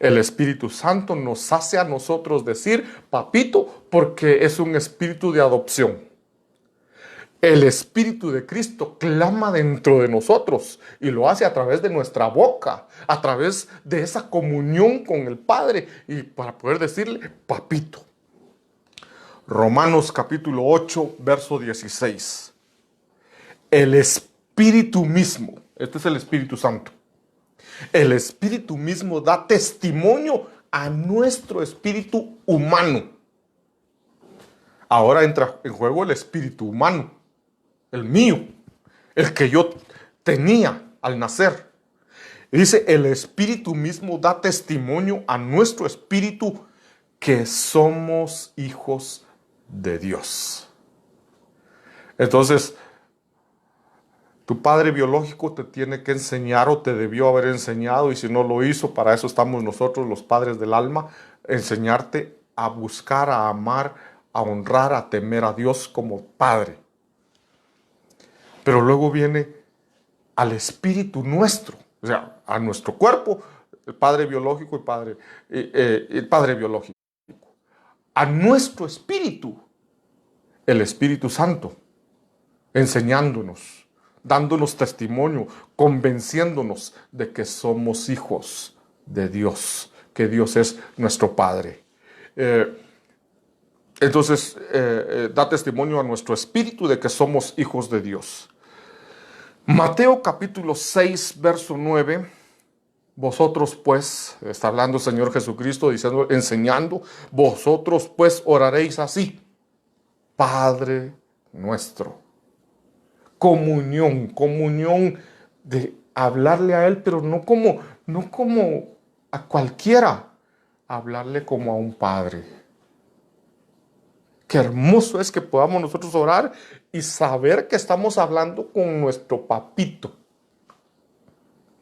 El Espíritu Santo nos hace a nosotros decir papito porque es un espíritu de adopción. El Espíritu de Cristo clama dentro de nosotros y lo hace a través de nuestra boca, a través de esa comunión con el Padre y para poder decirle papito. Romanos capítulo 8, verso 16. El Espíritu mismo, este es el Espíritu Santo, el Espíritu mismo da testimonio a nuestro espíritu humano. Ahora entra en juego el espíritu humano, el mío, el que yo tenía al nacer. Y dice, el Espíritu mismo da testimonio a nuestro espíritu que somos hijos de Dios. Entonces, tu padre biológico te tiene que enseñar o te debió haber enseñado, y si no lo hizo, para eso estamos nosotros, los padres del alma, enseñarte a buscar, a amar, a honrar, a temer a Dios como Padre. Pero luego viene al espíritu nuestro, o sea, a nuestro cuerpo, el padre biológico y el padre biológico. A nuestro espíritu, el Espíritu Santo, enseñándonos, dándonos testimonio, convenciéndonos de que somos hijos de Dios, que Dios es nuestro Padre. Entonces, da testimonio a nuestro espíritu de que somos hijos de Dios. Mateo capítulo 6, verso 9. Vosotros pues, está hablando el Señor Jesucristo, diciendo, enseñando, vosotros pues oraréis así: Padre nuestro. Comunión de hablarle a Él, pero no como a cualquiera, hablarle como a un Padre. Qué hermoso es que podamos nosotros orar y saber que estamos hablando con nuestro papito.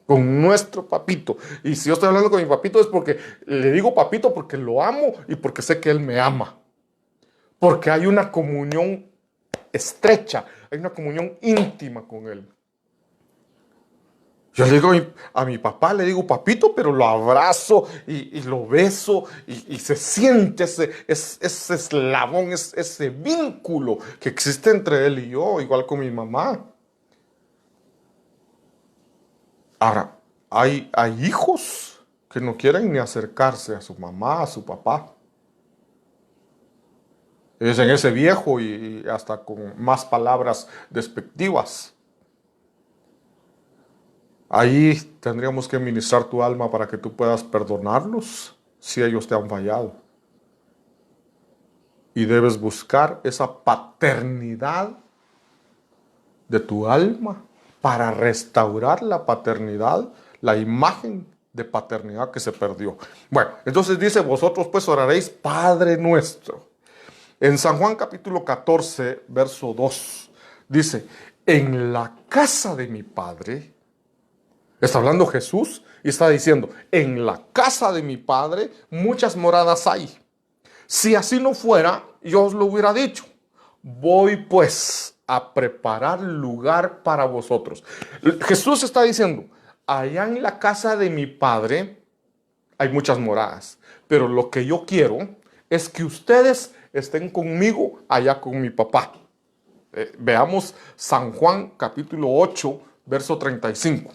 Con nuestro papito. Y si yo estoy hablando con mi papito es porque le digo papito porque lo amo y porque sé que Él me ama. Porque hay una comunión estrecha, hay una comunión íntima con Él. Yo le digo a mi papá, le digo papito, pero lo abrazo y lo beso y se siente ese eslabón, ese vínculo que existe entre él y yo, igual con mi mamá. Ahora, hay hijos que no quieren ni acercarse a su mamá, a su papá. Es en ese viejo y hasta con más palabras despectivas. Ahí tendríamos que ministrar tu alma para que tú puedas perdonarlos si ellos te han fallado. Y debes buscar esa paternidad de tu alma para restaurar la paternidad, la imagen de paternidad que se perdió. Bueno, entonces dice, vosotros pues oraréis Padre nuestro. En San Juan capítulo 14, verso 2, dice, en la casa de mi Padre. Está hablando Jesús y está diciendo, en la casa de mi Padre muchas moradas hay. Si así no fuera, yo os lo hubiera dicho. Voy pues a preparar lugar para vosotros. Jesús está diciendo, allá en la casa de mi Padre hay muchas moradas, pero lo que yo quiero es que ustedes estén conmigo allá con mi papá. Veamos San Juan capítulo 8, verso 35.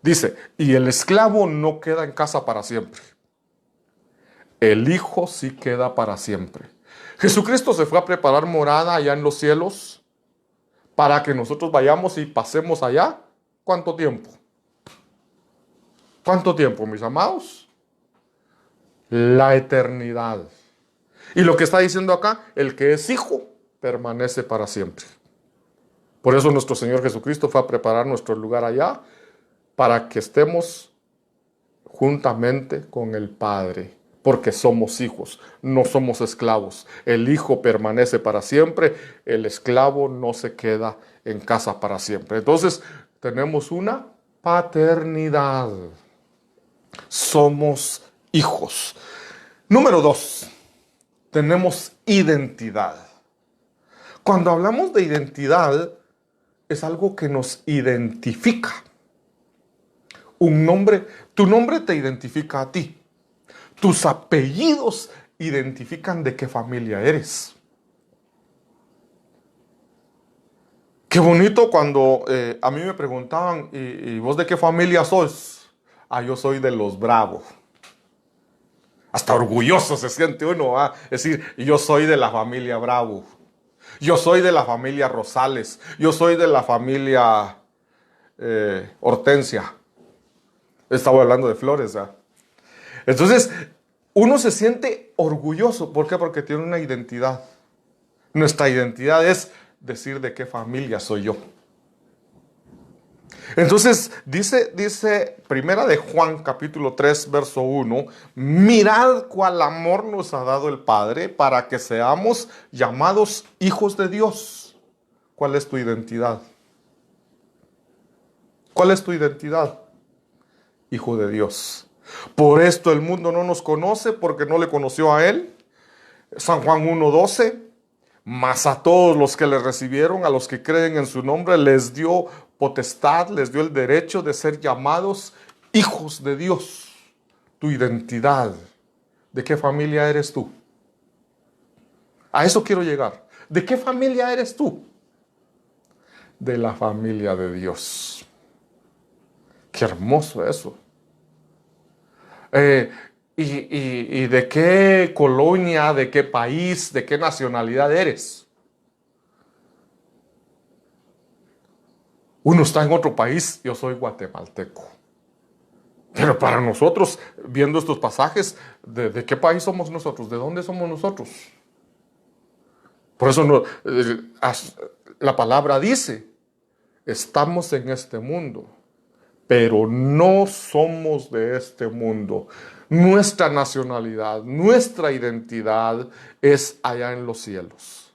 Dice, y el esclavo no queda en casa para siempre. El Hijo sí queda para siempre. Jesucristo se fue a preparar morada allá en los cielos para que nosotros vayamos y pasemos allá. ¿Cuánto tiempo? ¿Cuánto tiempo, mis amados? La eternidad. Y lo que está diciendo acá, el que es hijo permanece para siempre. Por eso nuestro Señor Jesucristo fue a preparar nuestro lugar allá, para que estemos juntamente con el Padre, porque somos hijos, no somos esclavos. El hijo permanece para siempre, el esclavo no se queda en casa para siempre. Entonces, tenemos una paternidad. Somos hijos. Número 2, tenemos identidad. Cuando hablamos de identidad, es algo que nos identifica. Un nombre, tu nombre te identifica a ti. Tus apellidos identifican de qué familia eres. Qué bonito cuando a mí me preguntaban, ¿y vos de qué familia sos? Yo soy de los Bravo. Hasta orgulloso se siente uno, es decir, yo soy de la familia Bravo. Yo soy de la familia Rosales. Yo soy de la familia Hortensia. Estaba hablando de flores, ¿verdad? Entonces, uno se siente orgulloso. ¿Por qué? Porque tiene una identidad. Nuestra identidad es decir de qué familia soy yo. Entonces, dice Primera de Juan, capítulo 3, verso 1, mirad cuál amor nos ha dado el Padre para que seamos llamados hijos de Dios. ¿Cuál es tu identidad? ¿Cuál es tu identidad? Hijo de Dios. Por esto el mundo no nos conoce porque no le conoció a Él. San Juan 1:12. Mas a todos los que le recibieron, a los que creen en su nombre, les dio potestad, les dio el derecho de ser llamados hijos de Dios. Tu identidad. ¿De qué familia eres tú? A eso quiero llegar. ¿De qué familia eres tú? De la familia de Dios. Qué hermoso eso. ¿Y de qué colonia, de qué país, de qué nacionalidad eres? Uno está en otro país, yo soy guatemalteco. Pero para nosotros, viendo estos pasajes, ¿de qué país somos nosotros? ¿De dónde somos nosotros? Por eso la palabra dice, estamos en este mundo, pero no somos de este mundo. Nuestra nacionalidad, nuestra identidad es allá en los cielos.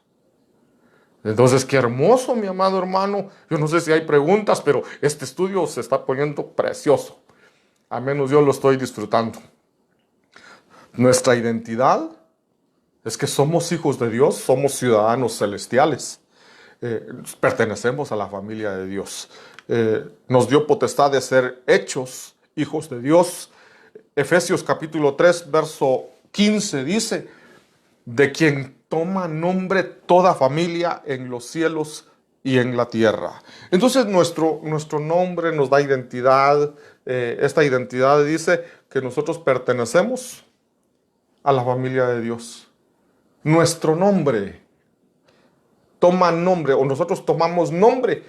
Entonces, qué hermoso, mi amado hermano. Yo no sé si hay preguntas, pero este estudio se está poniendo precioso. Al menos yo lo estoy disfrutando. Nuestra identidad es que somos hijos de Dios, somos ciudadanos celestiales. Pertenecemos a la familia de Dios. Nos dio potestad de ser hechos hijos de Dios. Efesios capítulo 3, verso 15 dice, de quien toma nombre toda familia en los cielos y en la tierra. Entonces nuestro nombre nos da identidad. Esta identidad dice que nosotros pertenecemos a la familia de Dios. Nuestro nombre toma nombre, o nosotros tomamos nombre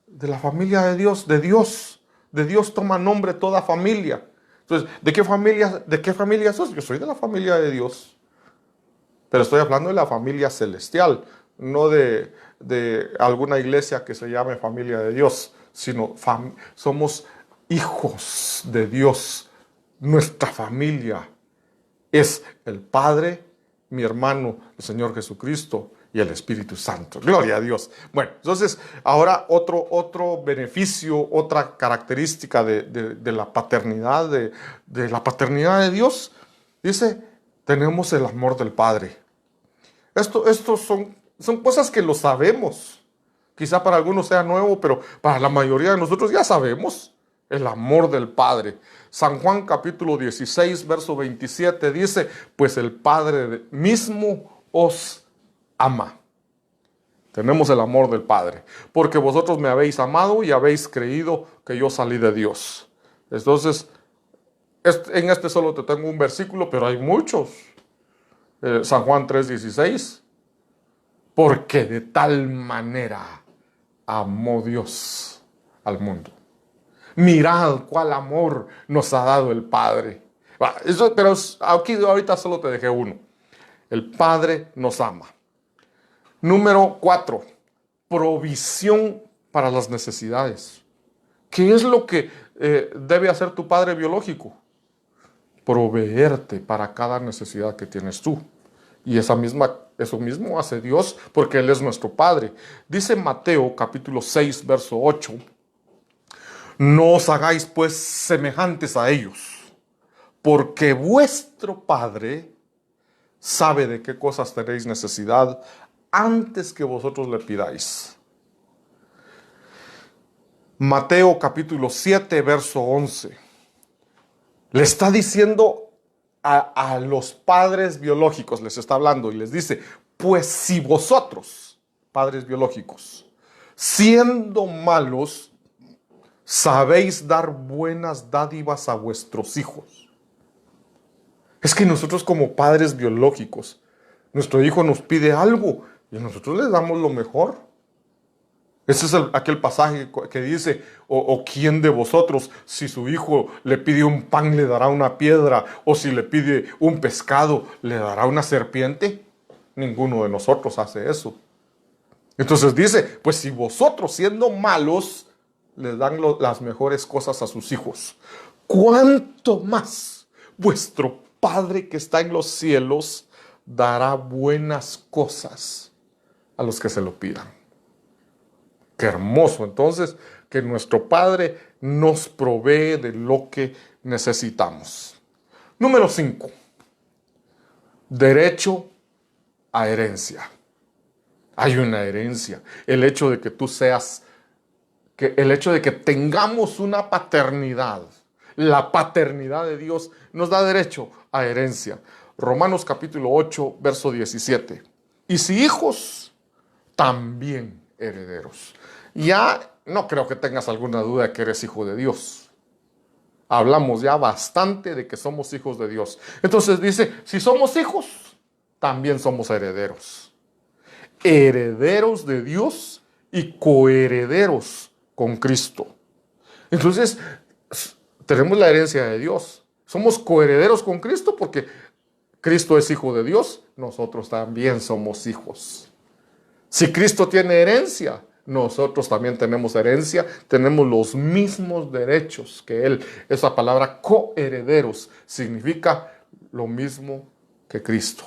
de la familia de Dios, de Dios. De Dios toma nombre toda familia. Entonces, ¿de qué familia sos? Yo soy de la familia de Dios. Pero estoy hablando de la familia celestial, no de alguna iglesia que se llame familia de Dios, sino somos hijos de Dios. Nuestra familia es el Padre, mi hermano, el Señor Jesucristo y el Espíritu Santo. Gloria a Dios. Bueno, entonces, ahora otro beneficio, otra característica de la paternidad, de la paternidad de Dios, dice, tenemos el amor del Padre. Estos son cosas que lo sabemos. Quizá para algunos sea nuevo, pero para la mayoría de nosotros ya sabemos el amor del Padre. San Juan capítulo 16, verso 27 dice, pues el Padre mismo os ama. Tenemos el amor del Padre, porque vosotros me habéis amado y habéis creído que yo salí de Dios. Entonces, en este solo te tengo un versículo, pero hay muchos. San Juan 3:16, porque de tal manera amó Dios al mundo. Mirad cuál amor nos ha dado el Padre. Pero aquí ahorita solo te dejé uno. El Padre nos ama. Número 4, provisión para las necesidades. ¿Qué es lo que debe hacer tu padre biológico? Proveerte para cada necesidad que tienes tú. Y eso mismo hace Dios porque Él es nuestro Padre. Dice Mateo capítulo 6, verso 8, no os hagáis pues semejantes a ellos, porque vuestro Padre sabe de qué cosas tenéis necesidad antes que vosotros le pidáis. Mateo capítulo 7, verso 11. Le está diciendo a los padres biológicos, les está hablando y les dice, pues si vosotros, padres biológicos, siendo malos, sabéis dar buenas dádivas a vuestros hijos. Es que nosotros como padres biológicos, nuestro hijo nos pide algo y nosotros le damos lo mejor. Ese es aquel pasaje que dice, o quién de vosotros, si su hijo le pide un pan, le dará una piedra, o si le pide un pescado, le dará una serpiente. Ninguno de nosotros hace eso. Entonces dice, pues si vosotros siendo malos, les dan las mejores cosas a sus hijos, ¿cuánto más vuestro Padre que está en los cielos dará buenas cosas a los que se lo pidan? Qué hermoso, entonces, que nuestro Padre nos provee de lo que necesitamos. Número 5. Derecho a herencia. Hay una herencia. El hecho de que tú seas, el hecho de que tengamos una paternidad, la paternidad de Dios nos da derecho a herencia. Romanos capítulo 8, verso 17. Y si hijos, también herederos. Ya no creo que tengas alguna duda de que eres hijo de Dios. Hablamos ya bastante de que somos hijos de Dios. Entonces dice, si somos hijos, también somos herederos. Herederos de Dios y coherederos con Cristo. Entonces, tenemos la herencia de Dios. Somos coherederos con Cristo porque Cristo es hijo de Dios, nosotros también somos hijos. Si Cristo tiene herencia, nosotros también tenemos herencia, tenemos los mismos derechos que Él. Esa palabra coherederos significa lo mismo que Cristo.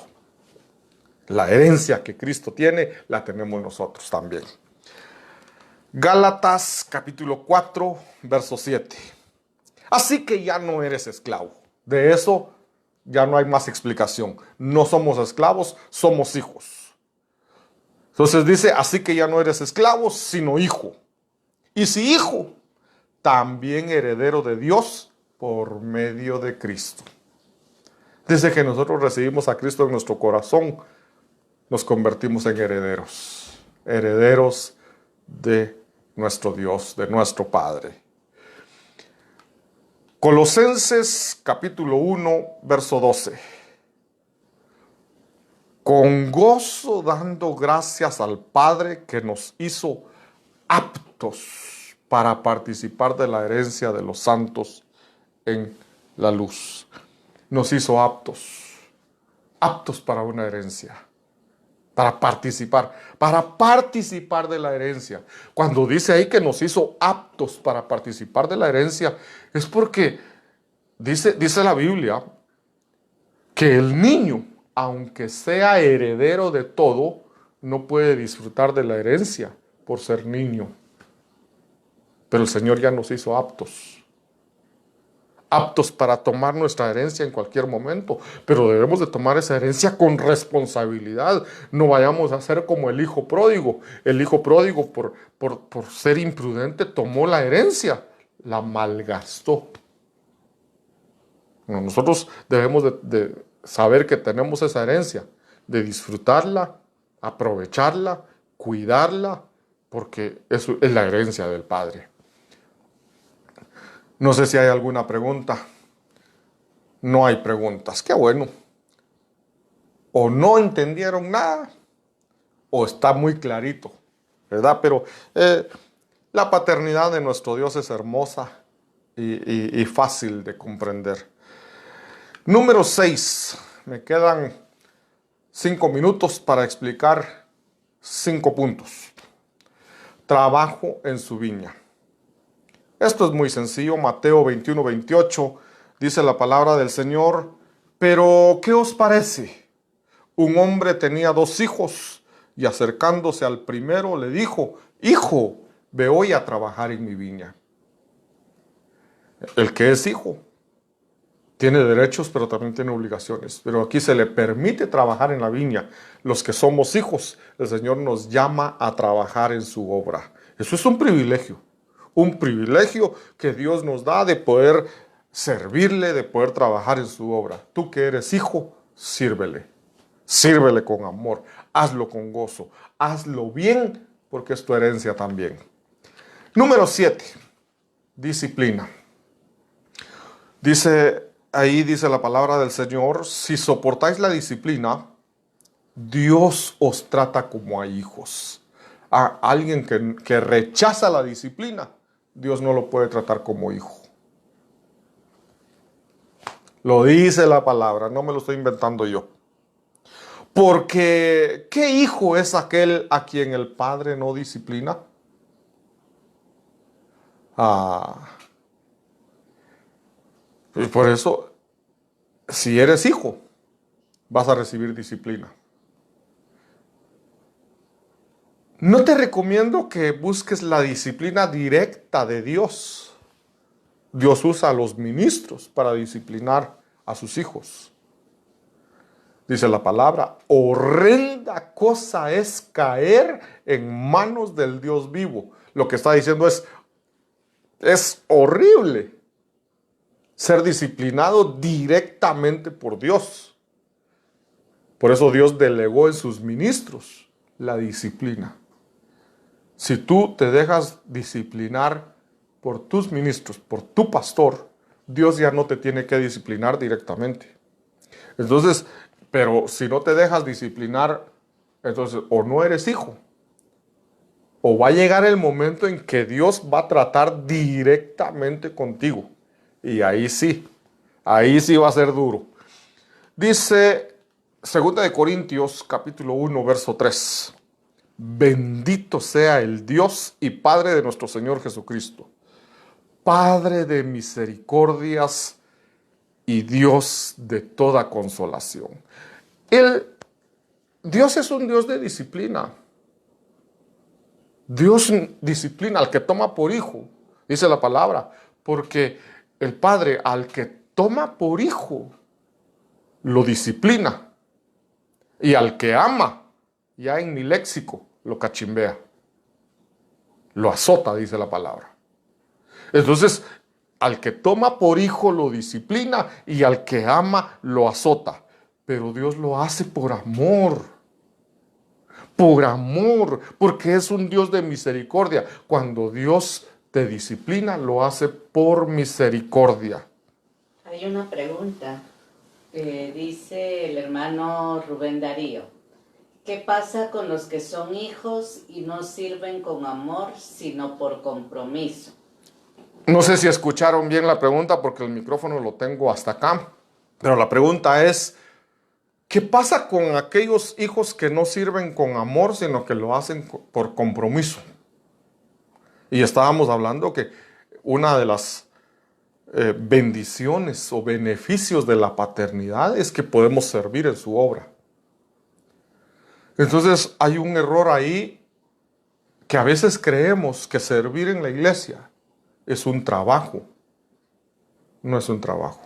La herencia que Cristo tiene, la tenemos nosotros también. Gálatas capítulo 4, verso 7. Así que ya no eres esclavo. De eso ya no hay más explicación. No somos esclavos, somos hijos. Entonces dice, así que ya no eres esclavo, sino hijo. Y si hijo, también heredero de Dios por medio de Cristo. Desde que nosotros recibimos a Cristo en nuestro corazón, nos convertimos en herederos. Herederos de nuestro Dios, de nuestro Padre. Colosenses capítulo 1, verso 12. Con gozo dando gracias al Padre que nos hizo aptos para participar de la herencia de los santos en la luz. Nos hizo aptos para una herencia, para participar de la herencia. Cuando dice ahí que nos hizo aptos para participar de la herencia, es porque dice la Biblia que el niño, aunque sea heredero de todo, no puede disfrutar de la herencia por ser niño. Pero el Señor ya nos hizo aptos para tomar nuestra herencia en cualquier momento, pero debemos de tomar esa herencia con responsabilidad. No vayamos a ser como el hijo pródigo. El hijo pródigo, por ser imprudente, tomó la herencia, la malgastó. Bueno, nosotros debemos de saber que tenemos esa herencia, de disfrutarla, aprovecharla, cuidarla, porque eso es la herencia del Padre. No sé si hay alguna pregunta. No hay preguntas. Qué bueno. O no entendieron nada, o está muy clarito, ¿verdad? Pero la paternidad de nuestro Dios es hermosa y fácil de comprender. Número 6. Me quedan 5 minutos para explicar 5 puntos. Trabajo en su viña. Esto es muy sencillo. Mateo 21, 28 dice la palabra del Señor. Pero, ¿qué os parece? Un hombre tenía 2 hijos y acercándose al primero le dijo, hijo, ve hoy a trabajar en mi viña. El que es hijo tiene derechos, pero también tiene obligaciones. Pero aquí se le permite trabajar en la viña. Los que somos hijos, el Señor nos llama a trabajar en su obra. Eso es un privilegio. Un privilegio que Dios nos da de poder servirle, de poder trabajar en su obra. Tú que eres hijo, sírvele. Sírvele con amor. Hazlo con gozo. Hazlo bien, porque es tu herencia también. Número 7. Disciplina. Ahí dice la palabra del Señor, si soportáis la disciplina, Dios os trata como a hijos. A alguien que rechaza la disciplina, Dios no lo puede tratar como hijo. Lo dice la palabra, no me lo estoy inventando yo. Porque, ¿qué hijo es aquel a quien el padre no disciplina? Y por eso, si eres hijo, vas a recibir disciplina. No te recomiendo que busques la disciplina directa de Dios. Dios usa a los ministros para disciplinar a sus hijos. Dice la palabra, horrenda cosa es caer en manos del Dios vivo. Lo que está diciendo es horrible ser disciplinado directamente por Dios. Por eso Dios delegó en sus ministros la disciplina. Si tú te dejas disciplinar por tus ministros, por tu pastor, Dios ya no te tiene que disciplinar directamente. Entonces, pero si no te dejas disciplinar, entonces o no eres hijo, o va a llegar el momento en que Dios va a tratar directamente contigo. Y ahí sí va a ser duro. Dice 2 Corintios capítulo 1, verso 3. Bendito sea el Dios y Padre de nuestro Señor Jesucristo, Padre de misericordias y Dios de toda consolación. Dios es un Dios de disciplina. Dios disciplina al que toma por hijo, dice la palabra, porque el Padre al que toma por hijo lo disciplina, y al que ama, ya en mi léxico, lo cachimbea, lo azota, dice la palabra. Entonces, al que toma por hijo lo disciplina y al que ama lo azota. Pero Dios lo hace por amor, porque es un Dios de misericordia. Cuando Dios te disciplina, lo hace por misericordia. Hay una pregunta. Dice el hermano Rubén Darío. ¿Qué pasa con los que son hijos y no sirven con amor, sino por compromiso? No sé si escucharon bien la pregunta porque el micrófono lo tengo hasta acá. Pero la pregunta es, ¿qué pasa con aquellos hijos que no sirven con amor, sino que lo hacen por compromiso? Y estábamos hablando que una de las bendiciones o beneficios de la paternidad es que podemos servir en su obra. Entonces hay un error ahí que a veces creemos que servir en la iglesia es un trabajo. No es un trabajo.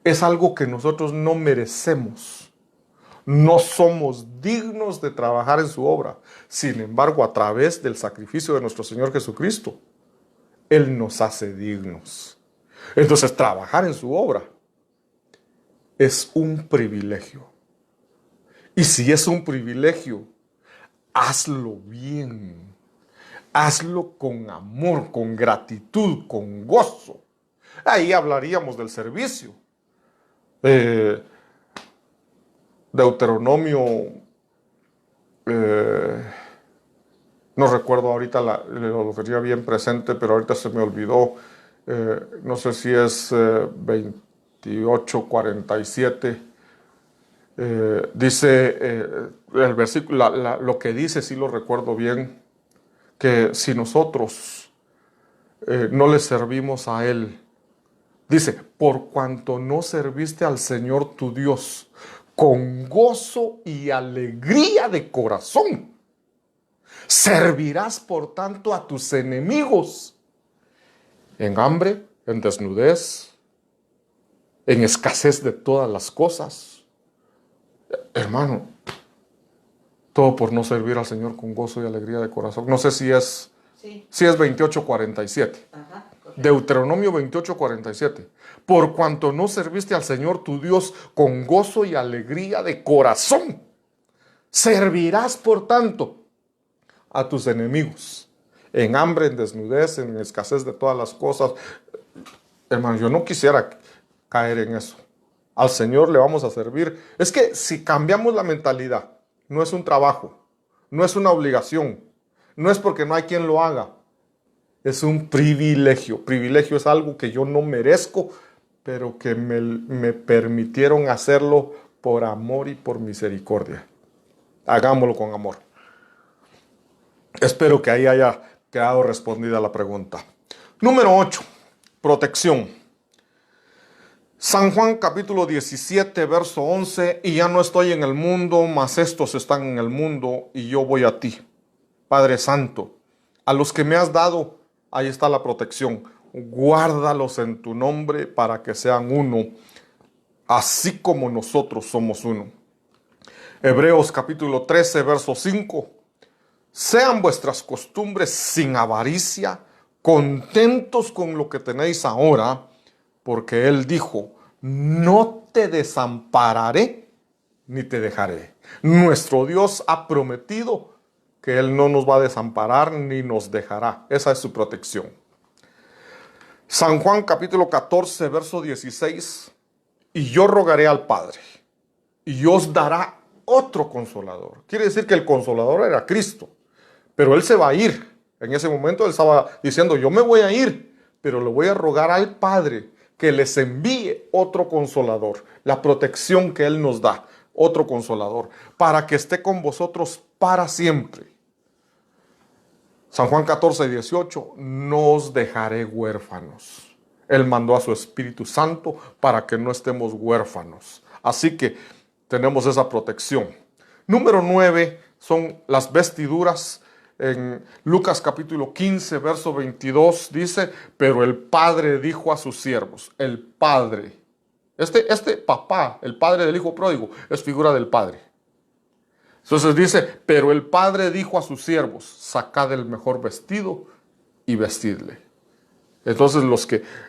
Es algo que nosotros no merecemos. No somos dignos de trabajar en su obra. Sin embargo, a través del sacrificio de nuestro Señor Jesucristo, Él nos hace dignos. Entonces, trabajar en su obra es un privilegio. Y si es un privilegio, hazlo bien. Hazlo con amor, con gratitud, con gozo. Ahí hablaríamos del servicio. Deuteronomio, no recuerdo ahorita, lo tenía bien presente, pero ahorita se me olvidó. No sé si es 28:47. Dice el versículo, lo que dice, sí lo recuerdo bien, que si nosotros no le servimos a Él, dice, por cuanto no serviste al Señor tu Dios con gozo y alegría de corazón, servirás por tanto a tus enemigos en hambre, en desnudez, en escasez de todas las cosas. Hermano, todo por no servir al Señor con gozo y alegría de corazón. No sé si es 28:47. Ajá, Deuteronomio 28:47. Por cuanto no serviste al Señor tu Dios con gozo y alegría de corazón, servirás por tanto a tus enemigos en hambre, en desnudez, en escasez de todas las cosas. Hermano, yo no quisiera caer en eso. Al Señor le vamos a servir. Es que si cambiamos la mentalidad, no es un trabajo, no es una obligación, no es porque no hay quien lo haga. Es un privilegio. Privilegio es algo que yo no merezco, pero que me permitieron hacerlo por amor y por misericordia. Hagámoslo con amor. Espero que ahí haya quedado respondida la pregunta. Número 8, protección. San Juan capítulo 17, verso 11, y ya no estoy en el mundo, mas estos están en el mundo, y yo voy a ti. Padre Santo, a los que me has dado, ahí está la protección. Guárdalos en tu nombre para que sean uno, así como nosotros somos uno. Hebreos capítulo 13, verso 5. Sean vuestras costumbres sin avaricia, contentos con lo que tenéis ahora, porque Él dijo, no te desampararé ni te dejaré. Nuestro Dios ha prometido que Él no nos va a desamparar ni nos dejará. Esa es su protección. San Juan capítulo 14, verso 16. Y yo rogaré al Padre, y os dará otro consolador. Quiere decir que el consolador era Cristo, pero Él se va a ir. En ese momento Él estaba diciendo, yo me voy a ir, pero le voy a rogar al Padre que les envíe otro consolador, la protección que Él nos da, otro consolador, para que esté con vosotros para siempre. San Juan 14, 18, no os dejaré huérfanos. Él mandó a su Espíritu Santo para que no estemos huérfanos. Así que tenemos esa protección. Número 9 son las vestiduras. En Lucas capítulo 15, verso 22 dice, pero el Padre dijo a sus siervos, el Padre, este papá, el padre del hijo pródigo, es figura del Padre. Entonces dice, pero el Padre dijo a sus siervos, sacad el mejor vestido y vestidle. Entonces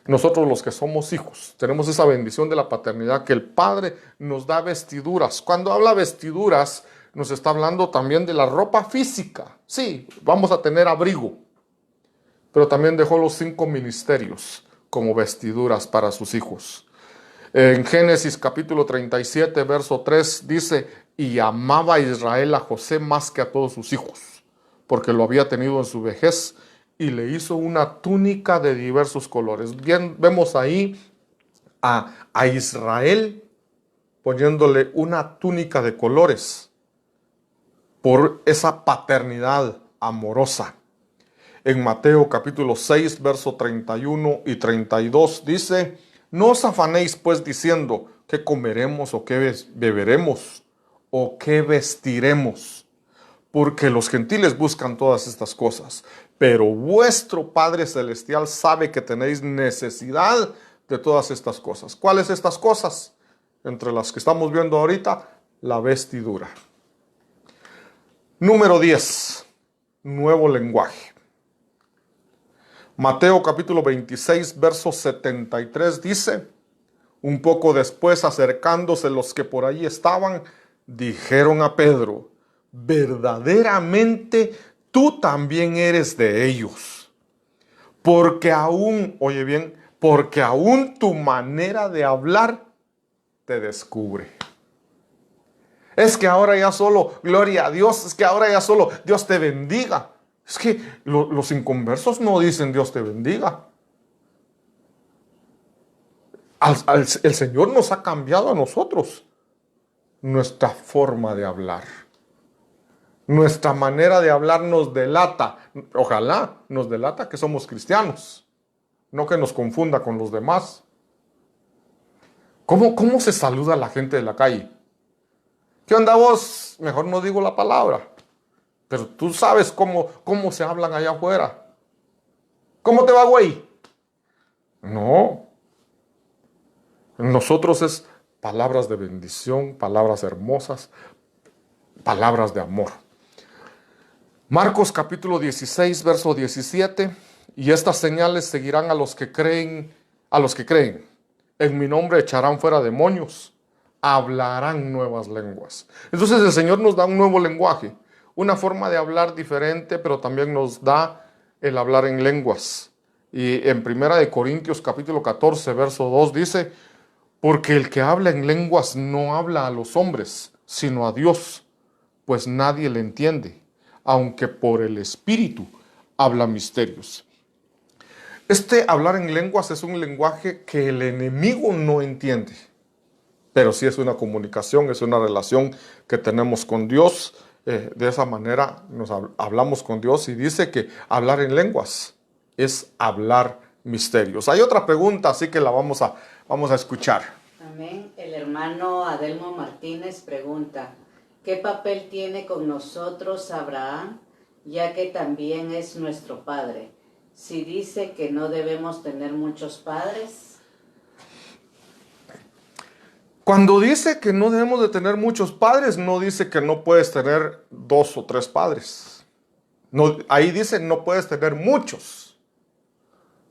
nosotros los que somos hijos, tenemos esa bendición de la paternidad, que el Padre nos da vestiduras. Cuando habla vestiduras, nos está hablando también de la ropa física. Sí, vamos a tener abrigo, pero también dejó los 5 ministerios como vestiduras para sus hijos. En Génesis capítulo 37, verso 3 dice, y amaba a Israel a José más que a todos sus hijos, porque lo había tenido en su vejez, y le hizo una túnica de diversos colores. Bien, vemos ahí a Israel poniéndole una túnica de colores por esa paternidad amorosa. En Mateo capítulo 6, verso 31 y 32 dice, no os afanéis pues diciendo, ¿qué comeremos o qué beberemos o qué vestiremos? Porque los gentiles buscan todas estas cosas, pero vuestro Padre Celestial sabe que tenéis necesidad de todas estas cosas. ¿Cuáles estas cosas? Entre las que estamos viendo ahorita, la vestidura. Número 10, nuevo lenguaje. Mateo capítulo 26, verso 73 dice, un poco después, acercándose los que por allí estaban, dijeron a Pedro, verdaderamente tú también eres de ellos, porque aún, oye bien, porque aún tu manera de hablar te descubre. Es que ahora ya solo, gloria a Dios, es que ahora ya solo Dios te bendiga. Es que los inconversos no dicen Dios te bendiga. El Señor nos ha cambiado a nosotros nuestra forma de hablar. Nuestra manera de hablar nos delata, ojalá nos delata que somos cristianos, no que nos confunda con los demás. ¿Cómo se saluda a la gente de la calle? ¿Qué onda vos? Mejor no digo la palabra, pero tú sabes cómo se hablan allá afuera. ¿Cómo te va, güey? No. Nosotros es palabras de bendición, palabras hermosas, palabras de amor. Marcos capítulo 16, verso 17, y estas señales seguirán a los que creen. En mi nombre echarán fuera demonios, hablarán nuevas lenguas. Entonces el Señor nos da un nuevo lenguaje, una forma de hablar diferente, pero también nos da el hablar en lenguas. Y en 1 Corintios capítulo 14, verso 2 dice, porque el que habla en lenguas no habla a los hombres, sino a Dios, pues nadie le entiende, aunque por el Espíritu habla misterios. Este hablar en lenguas es un lenguaje que el enemigo no entiende, pero sí es una comunicación, es una relación que tenemos con Dios de esa manera hablamos con Dios, y dice que hablar en lenguas es hablar misterios. Hay otra pregunta, así que la vamos a escuchar. Amén. El hermano Adelmo Martínez pregunta, ¿qué papel tiene con nosotros Abraham, ya que también es nuestro padre? Si dice que no debemos tener muchos padres. Cuando dice que no debemos de tener muchos padres, no dice que no puedes tener 2 o 3 padres. No, ahí dice no puedes tener muchos,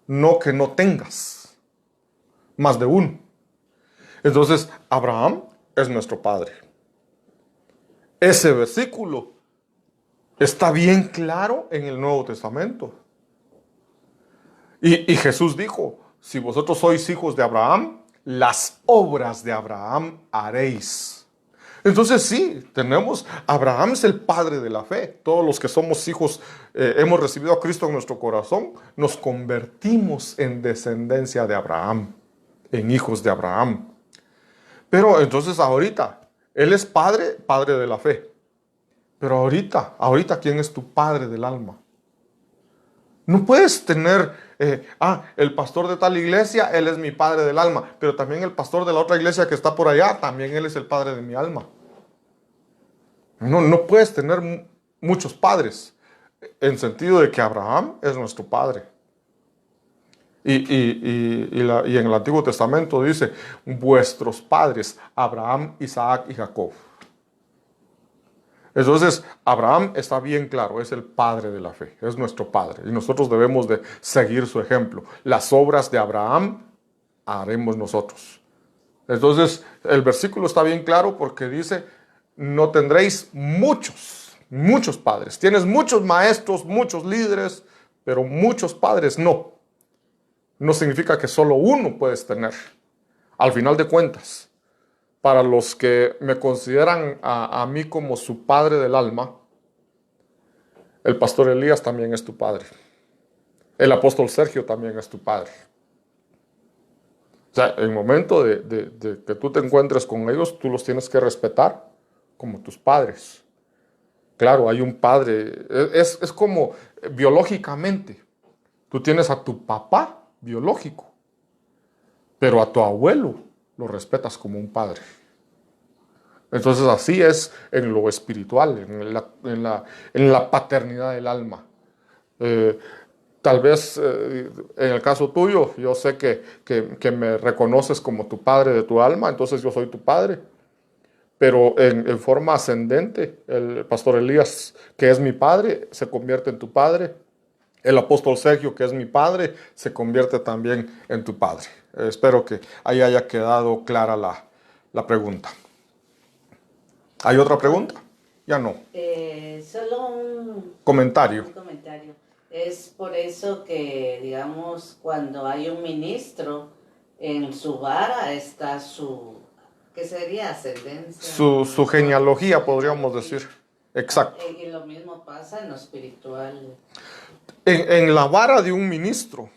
no que no tengas más de uno. Entonces, Abraham es nuestro padre. Ese versículo está bien claro en el Nuevo Testamento. Y Jesús dijo, si vosotros sois hijos de Abraham, las obras de Abraham haréis. Entonces sí, Abraham es el padre de la fe. Todos los que somos hijos, hemos recibido a Cristo en nuestro corazón, nos convertimos en descendencia de Abraham, en hijos de Abraham. Pero entonces ahorita, Él es padre de la fe. Pero ahorita, ¿quién es tu padre del alma? No puedes tener, el pastor de tal iglesia, él es mi padre del alma, pero también el pastor de la otra iglesia que está por allá, también él es el padre de mi alma. No puedes tener muchos padres, en sentido de que Abraham es nuestro padre. Y en el Antiguo Testamento dice, vuestros padres, Abraham, Isaac y Jacob. Entonces, Abraham está bien claro, es el padre de la fe, es nuestro padre, y nosotros debemos de seguir su ejemplo. Las obras de Abraham haremos nosotros. Entonces, el versículo está bien claro porque dice, no tendréis muchos padres. Tienes muchos maestros, muchos líderes, pero muchos padres no. No significa que solo uno puedes tener. Al final de cuentas, para los que me consideran a mí como su padre del alma, el pastor Elías también es tu padre. El apóstol Sergio también es tu padre. O sea, en el momento de que tú te encuentres con ellos, tú los tienes que respetar como tus padres. Claro, hay un padre, es como biológicamente. Tú tienes a tu papá biológico, pero a tu abuelo lo respetas como un padre. Entonces así es en lo espiritual, en la paternidad del alma. Tal vez en el caso tuyo, yo sé que me reconoces como tu padre de tu alma, entonces yo soy tu padre. Pero en forma ascendente, el pastor Elías, que es mi padre, se convierte en tu padre. El apóstol Sergio, que es mi padre, se convierte también en tu padre. Espero que ahí haya quedado clara la pregunta. ¿Hay otra pregunta? Ya no. Solo un comentario. Es por eso que, digamos, cuando hay un ministro, en su vara está ¿qué sería? Ascendencia. Su genealogía, podríamos decir. Exacto. Y lo mismo pasa en lo espiritual. En la vara de un ministro,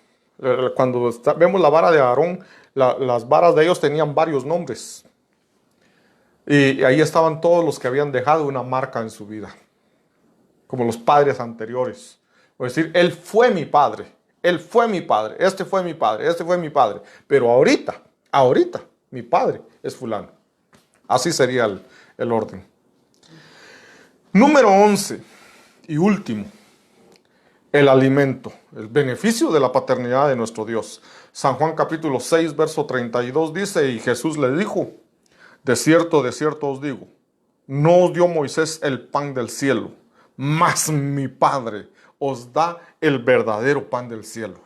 cuando vemos la vara de Aarón, las varas de ellos tenían varios nombres. Y ahí estaban todos los que habían dejado una marca en su vida, como los padres anteriores. Es decir, él fue mi padre, este fue mi padre, este fue mi padre. Pero ahorita, mi padre es fulano. Así sería el orden. Número 11 y último. El alimento, el beneficio de la paternidad de nuestro Dios. San Juan capítulo 6, verso 32 dice, y Jesús le dijo, de cierto os digo, no os dio Moisés el pan del cielo, mas mi Padre os da el verdadero pan del cielo.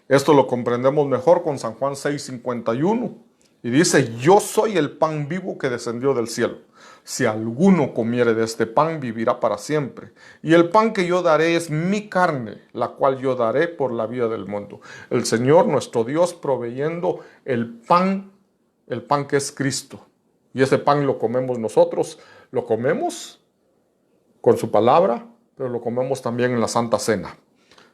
Esto lo comprendemos mejor con San Juan 6, 51, y dice, yo soy el pan vivo que descendió del cielo. Si alguno comiere de este pan, vivirá para siempre. Y el pan que yo daré es mi carne, la cual yo daré por la vida del mundo. El Señor, nuestro Dios, proveyendo el pan que es Cristo. Y ese pan lo comemos nosotros, lo comemos con su palabra, pero lo comemos también en la Santa Cena.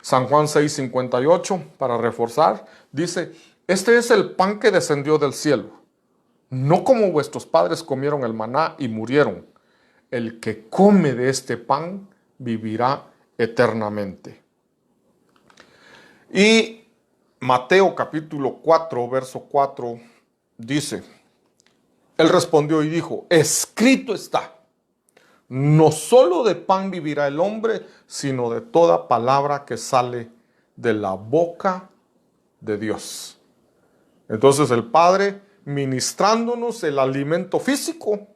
San Juan 6, 58, para reforzar, dice, este es el pan que descendió del cielo. No como vuestros padres comieron el maná y murieron. el que come de este pan vivirá eternamente. Y Mateo capítulo 4, verso 4 dice, él respondió y dijo, escrito está, no solo de pan vivirá el hombre, sino de toda palabra que sale de la boca de Dios. Entonces el Padre ministrándonos el alimento físico,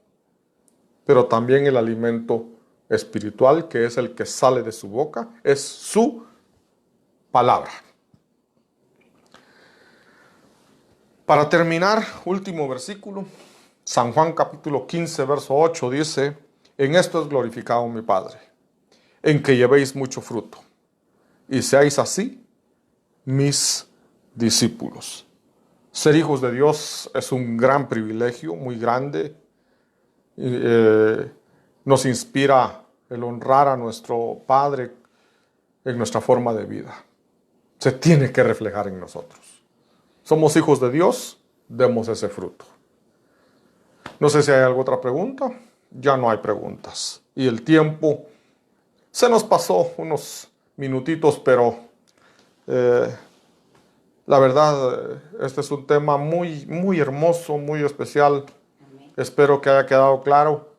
pero también el alimento espiritual, que es el que sale de su boca, es su palabra. Para terminar, último versículo, San Juan capítulo 15, verso 8 dice, en esto es glorificado mi Padre, en que llevéis mucho fruto, y seáis así mis discípulos. Ser hijos de Dios es un gran privilegio, muy grande. Nos inspira el honrar a nuestro Padre en nuestra forma de vida. Se tiene que reflejar en nosotros. Somos hijos de Dios, demos ese fruto. No sé si hay alguna otra pregunta. Ya no hay preguntas. Y el tiempo se nos pasó unos minutitos, pero la verdad, este es un tema muy, muy hermoso, muy especial. Amén. Espero que haya quedado claro.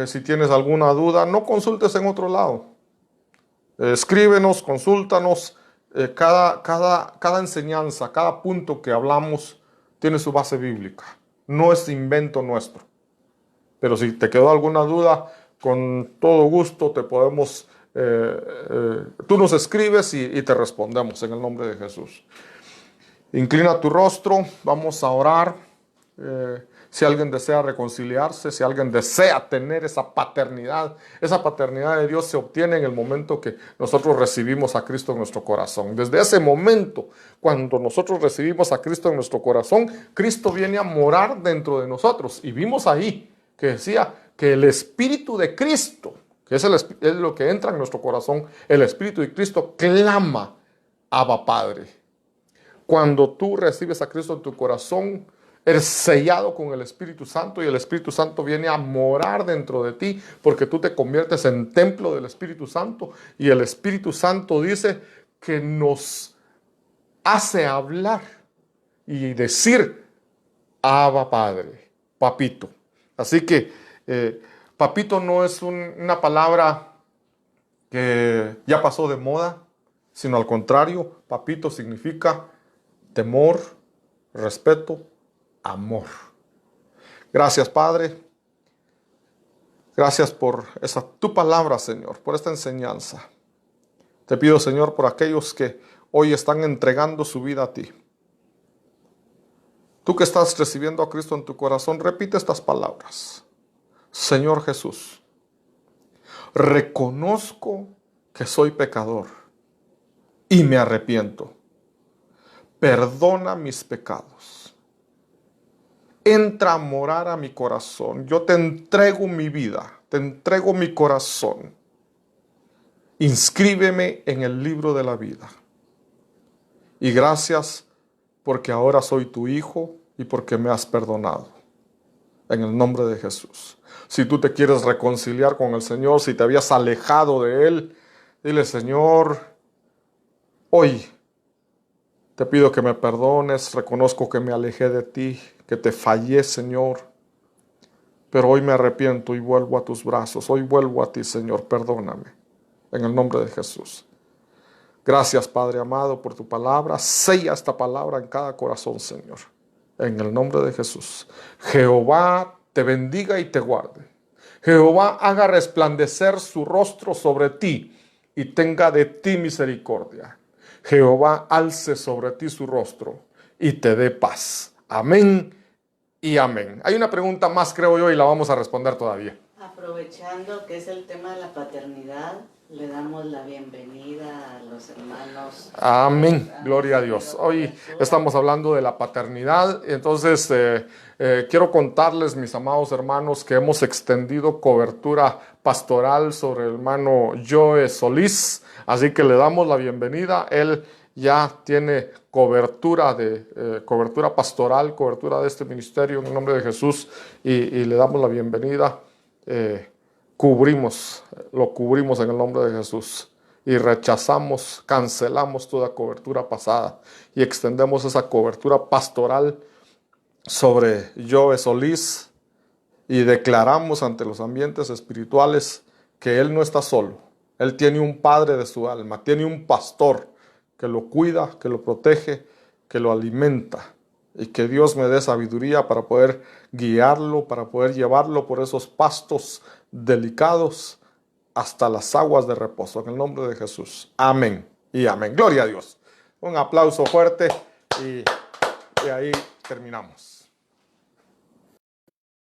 Si tienes alguna duda, no consultes en otro lado. Escríbenos, consúltanos. Cada enseñanza, cada punto que hablamos tiene su base bíblica. No es invento nuestro. Pero si te quedó alguna duda, con todo gusto te podemos... tú nos escribes y te respondemos en el nombre de Jesús. Inclina tu rostro, vamos a orar. Si alguien desea reconciliarse, si alguien desea tener esa paternidad de Dios se obtiene en el momento que nosotros recibimos a Cristo en nuestro corazón. Desde ese momento, cuando nosotros recibimos a Cristo en nuestro corazón, Cristo viene a morar dentro de nosotros. Y vimos ahí que decía que el Espíritu de Cristo, que es lo que entra en nuestro corazón, el Espíritu de Cristo clama, Abba Padre. Cuando tú recibes a Cristo en tu corazón, eres sellado con el Espíritu Santo y el Espíritu Santo viene a morar dentro de ti porque tú te conviertes en templo del Espíritu Santo y el Espíritu Santo dice que nos hace hablar y decir Abba Padre, papito. Así que papito no es una palabra que ya pasó de moda, sino al contrario, papito significa temor, respeto, amor. Gracias, Padre. Gracias por tu palabra, Señor, por esta enseñanza. Te pido, Señor, por aquellos que hoy están entregando su vida a ti. Tú que estás recibiendo a Cristo en tu corazón, repite estas palabras. Señor Jesús, reconozco que soy pecador y me arrepiento. Perdona mis pecados. Entra a morar a mi corazón. Yo te entrego mi vida, te entrego mi corazón. Inscríbeme en el libro de la vida. Y gracias porque ahora soy tu hijo y porque me has perdonado. En el nombre de Jesús. Si tú te quieres reconciliar con el Señor, si te habías alejado de Él, dile, Señor, hoy te pido que me perdones, reconozco que me alejé de ti, que te fallé, Señor. Pero hoy me arrepiento y vuelvo a tus brazos. Hoy vuelvo a ti, Señor, perdóname. En el nombre de Jesús. Gracias, Padre amado, por tu palabra. Sella esta palabra en cada corazón, Señor. En el nombre de Jesús. Jehová te bendiga y te guarde. Jehová haga resplandecer su rostro sobre ti y tenga de ti misericordia. Jehová alce sobre ti su rostro y te dé paz. Amén y amén. Hay una pregunta más, creo yo, y la vamos a responder todavía. Aprovechando que es el tema de la paternidad, le damos la bienvenida a los hermanos. Amén, gloria a Dios. Hoy estamos hablando de la paternidad, entonces quiero contarles, mis amados hermanos, que hemos extendido cobertura pastoral sobre el hermano Joe Solís, así que le damos la bienvenida. Él ya tiene cobertura pastoral, cobertura de este ministerio en el nombre de Jesús y le damos la bienvenida. lo cubrimos en el nombre de Jesús. Y rechazamos, cancelamos toda cobertura pasada y extendemos esa cobertura pastoral sobre Joe Solís y declaramos ante los ambientes espirituales que él no está solo. Él tiene un padre de su alma, tiene un pastor que lo cuida, que lo protege, que lo alimenta. Y que Dios me dé sabiduría para poder guiarlo, para poder llevarlo por esos pastos delicados hasta las aguas de reposo. En el nombre de Jesús. Amén y amén. Gloria a Dios. Un aplauso fuerte y ahí terminamos.